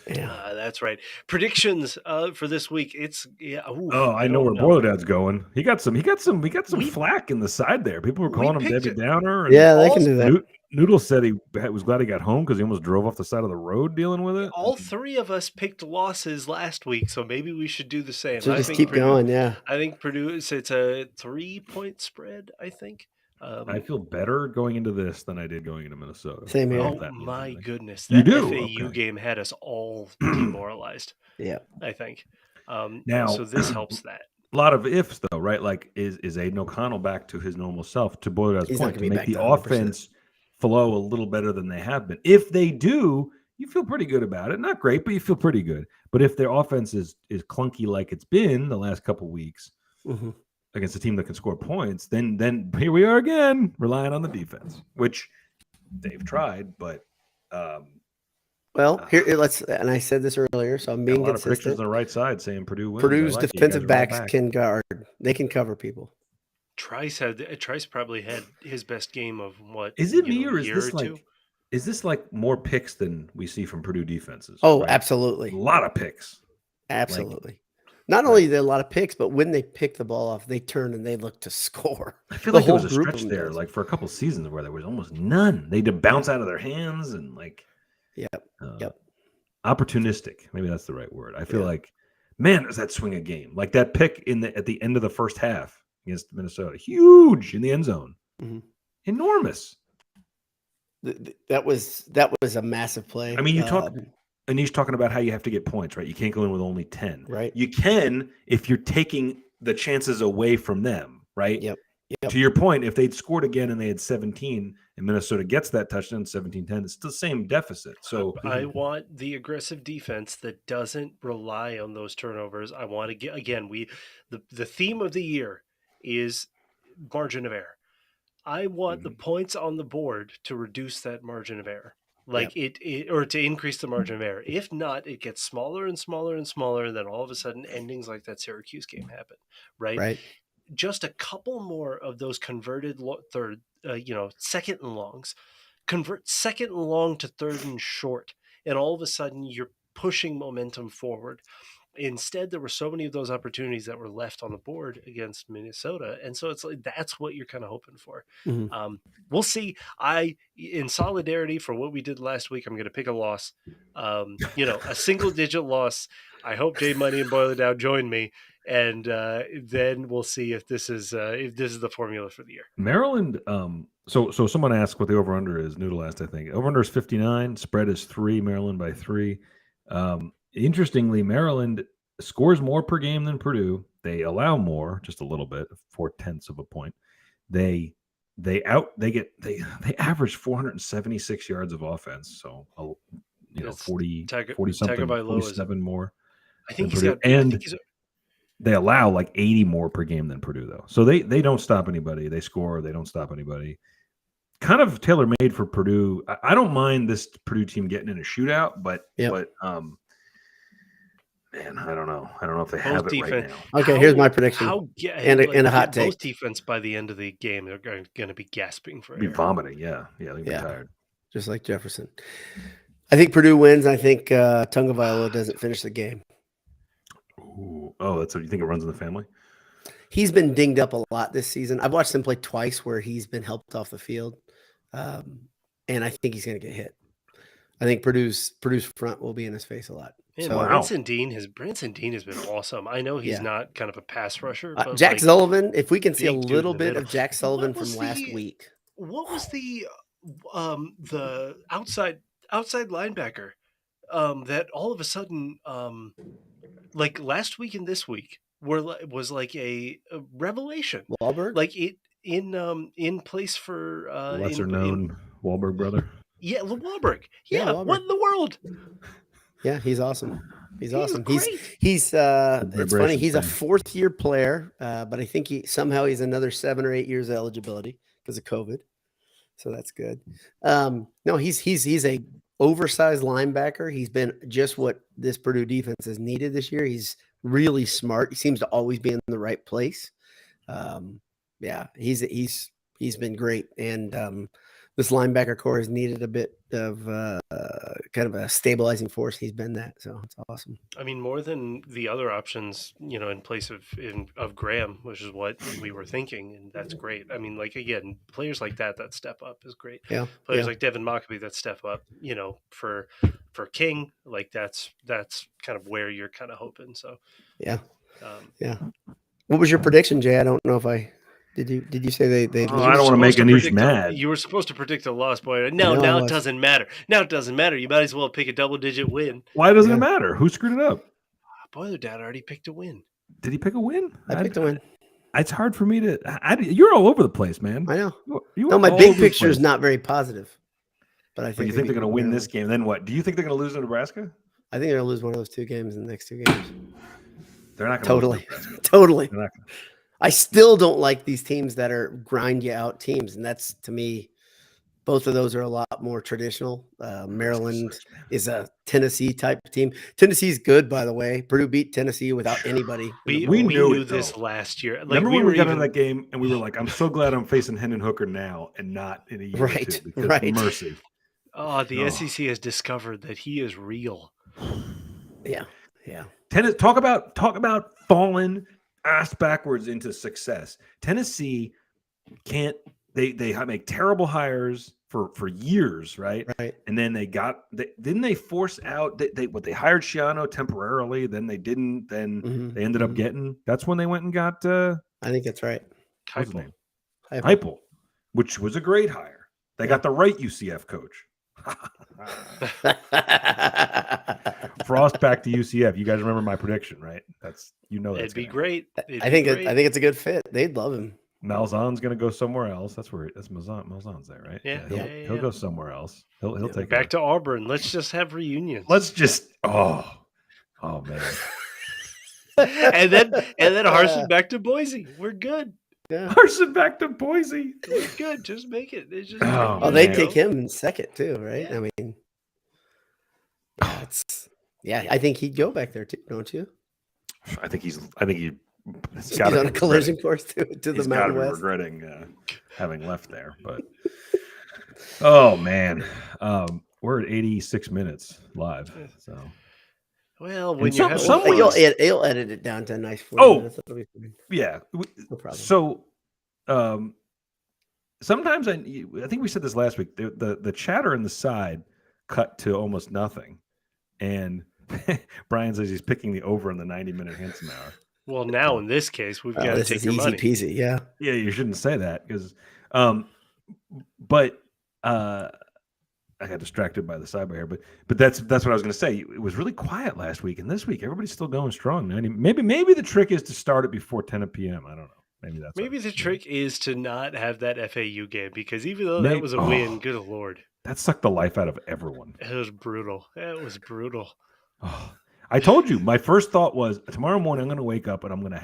S2: Yeah.
S1: That's right. Predictions for this week.
S3: Oh, I
S1: I
S3: know
S1: don't
S3: where
S1: know.
S3: Boiler Dad's going. He got some
S1: We
S3: flack in the side there. People were
S1: we
S3: calling him
S1: picked
S3: Debbie
S1: it
S3: Downer, and
S2: Yeah, they
S1: all
S2: can do that.
S3: Noodle said he was glad he got home because he almost drove off the side of the road dealing with it.
S1: all three of us picked losses last week, so maybe we should do the same.
S2: So
S1: I
S2: just
S1: think
S2: keep
S1: Purdue.
S2: going. Yeah.
S1: I think Purdue. It's a 3-point spread. I think.
S3: I feel better going into this than I did going into Minnesota.
S2: Same
S3: I don't know
S2: here.
S3: if
S1: Oh
S3: that means
S1: my
S3: anything.
S1: goodness,
S3: You
S1: that
S3: do?
S1: FAU
S3: Okay.
S1: game had us all demoralized.
S2: Yeah.
S1: I think.
S3: Now,
S1: So this helps that.
S3: a lot of ifs though, right? Like, is Aiden O'Connell back to his normal self? To Boiler Dad's
S2: He's not
S3: point,
S2: going to
S3: to
S2: be
S3: make
S2: back
S3: the
S2: to 100%.
S3: offense flow a little better than they have been. If they do, you feel pretty good about it. Not great, but you feel pretty good. But if their offense is clunky like it's been the last couple weeks
S2: Mm-hmm.
S3: against a team that can score points, then here we are again, relying on the defense, which they've tried, but
S2: Well, here and I said this earlier, so I'm
S3: got a
S2: being
S3: lot of predictions
S2: consistent.
S3: on the right side saying Purdue wins. I
S2: Purdue's
S3: like it. You guys
S2: defensive
S3: are all
S2: backs
S3: back.
S2: can guard. They can cover people.
S1: Trice probably had his best game of what,
S3: Is it me or is
S1: year or
S3: this
S1: two.
S3: like more picks than we see from Purdue defenses?
S2: Oh,
S3: right? A
S2: absolutely.
S3: lot of picks.
S2: Absolutely. Not only there are a lot of picks, but when they pick the ball off, they turn and they look to score.
S3: I feel
S2: The
S3: like there
S2: whole
S3: was a
S2: group of
S3: stretch
S2: them
S3: there,
S2: does.
S3: like for a couple seasons where there was almost none. They'd bounce out of their hands and
S2: Yep. Yep.
S3: opportunistic. Maybe that's the right word. I feel
S2: Yeah.
S3: like, man, does that swing a game? Like that pick at the end of the first half against Minnesota, huge in the end zone,
S2: Mhm.
S3: enormous.
S2: That was a massive play.
S3: I mean, Anish talking about how you have to get points, right? You can't go in with only 10.
S2: Right.
S3: You can if you're taking the chances away from them, right?
S2: Yep.
S3: To your point, if they'd scored again and they had 17 and Minnesota gets that touchdown 17-10, it's the same deficit. So
S1: I want the aggressive defense that doesn't rely on those turnovers. I want to get again. The theme of the year is margin of error. I want the points on the board to reduce that margin of error, like it or to increase the margin of error. If not, it gets smaller and smaller and smaller, and then all of a sudden, endings like that Syracuse game happen, right?
S2: Right.
S1: Just a couple more of those converted third, second and longs, convert second and long to third and short, and all of a sudden you're pushing momentum forward. Instead, there were so many of those opportunities that were left on the board against Minnesota, and so it's like that's what you're kind of hoping for.
S2: Mhm.
S1: We'll see. In solidarity for what we did last week, I'm going to pick a loss. A single-digit loss. I hope Jay Money and Boiler Down join me, and then we'll see if this is the formula for the year.
S3: Maryland, so someone asked what the over-under is. Noodle asked, I think. Over-under is 59. Spread is 3. Maryland by 3. Interestingly, Maryland scores more per game than Purdue. They allow more, just a little bit, 0.4 of a point. They average 476 yards of offense. So, 40 something, 47 more.
S1: I think
S3: he's got. And
S1: he's
S3: they allow like 80 more per game than Purdue, though. So they don't stop anybody. They score. They don't stop anybody. Kind of tailor-made for Purdue. I don't mind this Purdue team getting in a shootout, but man, I don't know. I don't know if they have it right now.
S2: Okay, here's my prediction. And a hot take.
S1: Both defense by the end of the game, they're going to be gasping for air.
S3: Be vomiting. Yeah, they'll be tired.
S2: Just like Jefferson. I think Purdue wins. I think Tagovailoa doesn't finish the game.
S3: Ooh. Oh, that's what you think it runs in the family?
S2: He's been dinged up a lot this season. I've watched him play twice where he's been helped off the field, and I think he's going to get hit. I think Purdue's front will be in his face a lot.
S1: Man, Branson Dean has been awesome. I know he's not kind of a pass rusher, but
S2: Jack Sullivan. If we can see a little bit of Jack Sullivan from last week,
S1: what was the outside linebacker that all of a sudden like last week and this week was like a revelation.
S2: Wahlberg,
S1: like it in place for
S3: lesser known Wahlberg brother.
S1: Yeah, Wahlberg. Yeah, what in the world?
S2: Yeah, he's awesome. He's awesome.
S1: Great.
S2: He's it's funny. He's a 4th-year player, but I think he's another 7 or 8 years of eligibility because of COVID. So that's good. No, he's a oversized linebacker. He's been just what this Purdue defense has needed this year. He's really smart. He seems to always be in the right place. He's He's been great, and this linebacker core has needed a bit of kind of a stabilizing force. He's been that, so it's awesome.
S1: I mean, more than the other options, in place of Graham, which is what we were thinking, and that's great. I mean, like again, players like that step up is great.
S2: Yeah,
S1: Players
S2: yeah,
S1: like Devin Mockabee that step up, for King, like that's kind of where you're kind of hoping. So,
S2: yeah,
S1: um,
S2: yeah. What was your prediction, Jay? I don't know if I did. You say they
S3: Oh,
S1: you
S3: I
S1: were
S2: lose?
S3: don't want to make
S1: supposed to
S3: Anish
S1: predict
S3: mad.
S1: you were supposed to predict a loss, boy.
S2: I
S1: No,
S2: know I
S1: now it
S2: was.
S1: doesn't matter. Now it doesn't matter. You might as well pick a double-digit win.
S3: Why doesn't
S2: Yeah.
S3: it matter? Who screwed it up?
S1: Boiler Dad already picked a win.
S3: Did he pick a win?
S2: I picked a win.
S3: It's hard for me to. You're all over the place, man.
S2: I know.
S3: You
S2: No,
S3: are
S2: my
S3: all
S2: big
S3: over the
S2: picture is
S3: place.
S2: not very positive, but I
S3: But
S2: think
S3: you think they're going to win this
S2: Maryland.
S3: game? Then what? Do you think they're going to lose to Nebraska?
S2: I think they're gonna lose one of those 2 games in the next 2 games.
S3: They're not going to
S2: Totally,
S3: lose to Nebraska.
S2: totally.
S3: They're not gonna.
S2: I still don't like these teams that are grind you out teams, and that's to me, both of those are a lot more traditional. Maryland
S3: sucks, man.
S2: is a Tennessee type team. Tennessee's good, by the way. Purdue beat Tennessee without anybody.
S1: We
S3: We knew
S1: knew
S3: it,
S1: this
S3: though.
S1: last year. Like
S3: Remember
S1: we
S3: when
S1: were
S3: we got
S1: even
S3: into that game and we were like, "I'm so glad I'm facing Hendon Hooker now and not in a year or
S2: Right,
S3: two." Because
S2: right.
S3: mercy.
S1: the
S3: Oh.
S1: SEC has discovered that he is real.
S2: Yeah, yeah.
S3: Tennis. Talk about falling ass backwards into success. Tennessee can't. They make terrible hires for years, right?
S2: Right.
S3: And then didn't they force out they hired Shiano temporarily, then they didn't, then
S2: Mhm,
S3: they ended up
S2: mhm.
S3: getting, that's when they went and got
S2: I think that's right.
S3: what's his
S1: Keipel.
S3: name?
S2: Heupel.
S3: Heupel, which was a great hire. They
S2: Yeah.
S3: got the right UCF coach. Frost back to UCF. You guys remember my prediction, right? That's
S1: It'd be great.
S2: I think it's a good fit. They'd love him.
S3: Malzahn's going to go somewhere else. That's Malzahn's there, right?
S1: Yeah,
S3: He'll go somewhere else. He'll take
S1: back to Auburn. Let's just have reunions.
S3: Let's just oh man.
S1: and then Harsin back to Boise. We're good.
S2: Yeah.
S3: Harsin back to Boise.
S1: We're good. Just make it. It's just
S3: Oh,
S2: They
S3: man.
S2: take him in second too, right?
S1: Yeah.
S2: I mean, I think he'd go back there too, don't you?
S3: I think he's
S2: He's on a collision course to the Mountain West.
S3: regretting having left there, but oh man, we're at 86 minutes live. So
S1: well, when
S3: And
S1: you have
S3: someone-
S2: You'll edit it down to a nice 40
S3: Oh.
S2: minutes. That'll be fine.
S3: yeah,
S2: No problem.
S3: so sometimes I think we said this last week. The chatter in the side cut to almost nothing, and Brian says he's picking the over in the 90-minute Handsome Hour.
S1: well, now in this case, we've got to
S2: This
S1: take
S2: is
S1: your
S2: easy
S1: money.
S2: peasy. Yeah.
S3: Yeah, you shouldn't say that because, but I got distracted by the sidebar here. But that's what I was going to say. It was really quiet last week, and this week everybody's still going strong. Man. Maybe the trick is to start it before 10 p.m. I don't know.
S1: Maybe the trick is to not have that FAU game because even though that was a win, good lord,
S3: that sucked the life out of everyone.
S1: it was brutal. It was brutal.
S3: Oh, I told you, my first thought was tomorrow morning I'm going to wake up and I'm going to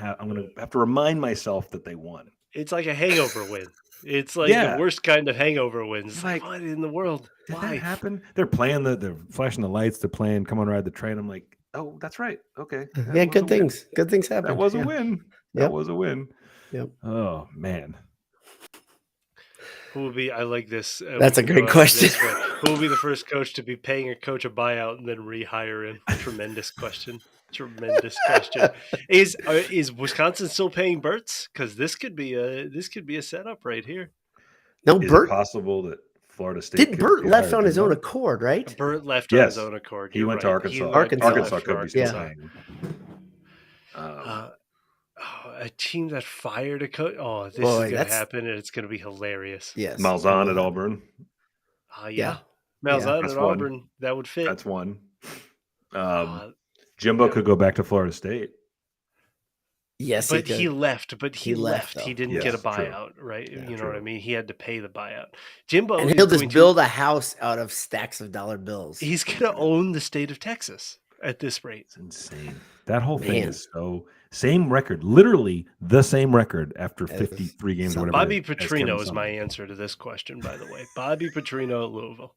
S3: have to remind myself that they won.
S1: It's like a hangover win. It's like
S3: Yeah.
S1: the worst kind of hangover wins. It's
S3: Like,
S1: what in the world?
S3: Did
S1: Why?
S3: that happen? They're playing they're flashing the lights. They're playing "Come on, Ride the Train." I'm like, oh, that's right. Okay. That
S2: Yeah,
S3: was
S2: good
S3: a win.
S2: things. Good things happen.
S3: That was a
S2: Yeah.
S3: win. That
S2: Yep.
S3: was a win.
S2: Yep.
S3: Oh man.
S1: Who will be? I like this.
S2: That's
S1: we
S2: a
S1: can
S2: great
S1: go out
S2: question.
S1: this way. Who will be the first coach to be paying a coach a buyout and then rehire him? Tremendous question. Tremendous question. Is Wisconsin still paying Burt's? Because this could be a setup right here.
S2: No,
S3: Is
S2: Bert
S3: it possible that Florida State
S2: didn't.
S3: could
S2: Bert
S3: be
S2: left
S3: hired
S2: on his own
S3: tomorrow?
S2: accord, right?
S1: Burt left on
S3: Yes.
S1: his own accord.
S3: He
S1: You're
S3: went to
S1: right.
S3: Arkansas.
S2: Arkansas.
S3: Arkansas could be still
S2: Yeah.
S3: paying.
S1: A team that fired a coach. Oh, this
S2: Boy,
S1: is going to
S2: that's-
S1: happen, and it's going to hilarious.
S2: Yes.
S3: Malzahn at Auburn.
S1: Yeah.
S2: Yeah.
S1: Malzahn
S3: That's
S1: at
S3: one.
S1: Auburn. That would fit.
S3: That's one.
S1: Uh,
S3: Jimbo
S1: yeah.
S3: could go back to Florida State.
S2: Yes,
S1: but
S2: he
S1: he
S2: could.
S1: left. But he left.
S2: though.
S1: He didn't
S3: Yes,
S1: get a
S3: true.
S1: buyout, right?
S3: Yeah,
S1: you know what I
S3: true.
S1: mean? He had to pay the buyout. Jimbo
S2: And
S1: is
S2: he'll just
S1: going
S2: build a house out of stacks of dollar bills.
S1: He's going to own the state of Texas at this rate.
S3: It's insane. That whole thing
S2: Man.
S3: is so same record, literally the same record after
S2: As
S3: 53 games or whatever.
S1: Bobby
S3: as Kevin
S1: Petrino is my
S3: Sumlin.
S1: answer to this question, by the way. Bobby Petrino at Louisville.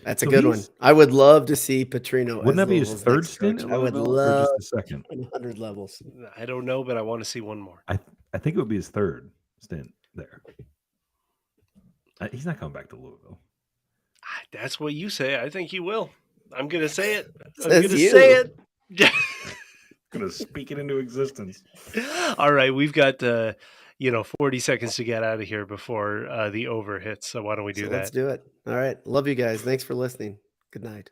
S2: That's a
S3: So
S2: good one.
S3: he's-
S2: I would love to see Petrino.
S3: Wouldn't that be his
S2: Louisville's
S3: third
S2: next
S3: stint?
S2: coach.
S3: at
S2: I would
S3: Louisville, or
S2: love
S3: just the second.
S2: 100 levels.
S1: I don't know, but I want to see one more.
S3: I think it would be his third stint there. He's not coming back to Louisville.
S1: That's what you say. I think he will. I'm gonna say it. I'm
S2: Says
S1: gonna
S2: you.
S1: say it.
S3: Gonna speak it into existence.
S1: All right, we've got 40 seconds to get out of here before the over hits. So why don't we do
S2: So
S1: that?
S2: let's do it. All right. Love you guys. Thanks for listening. Good night.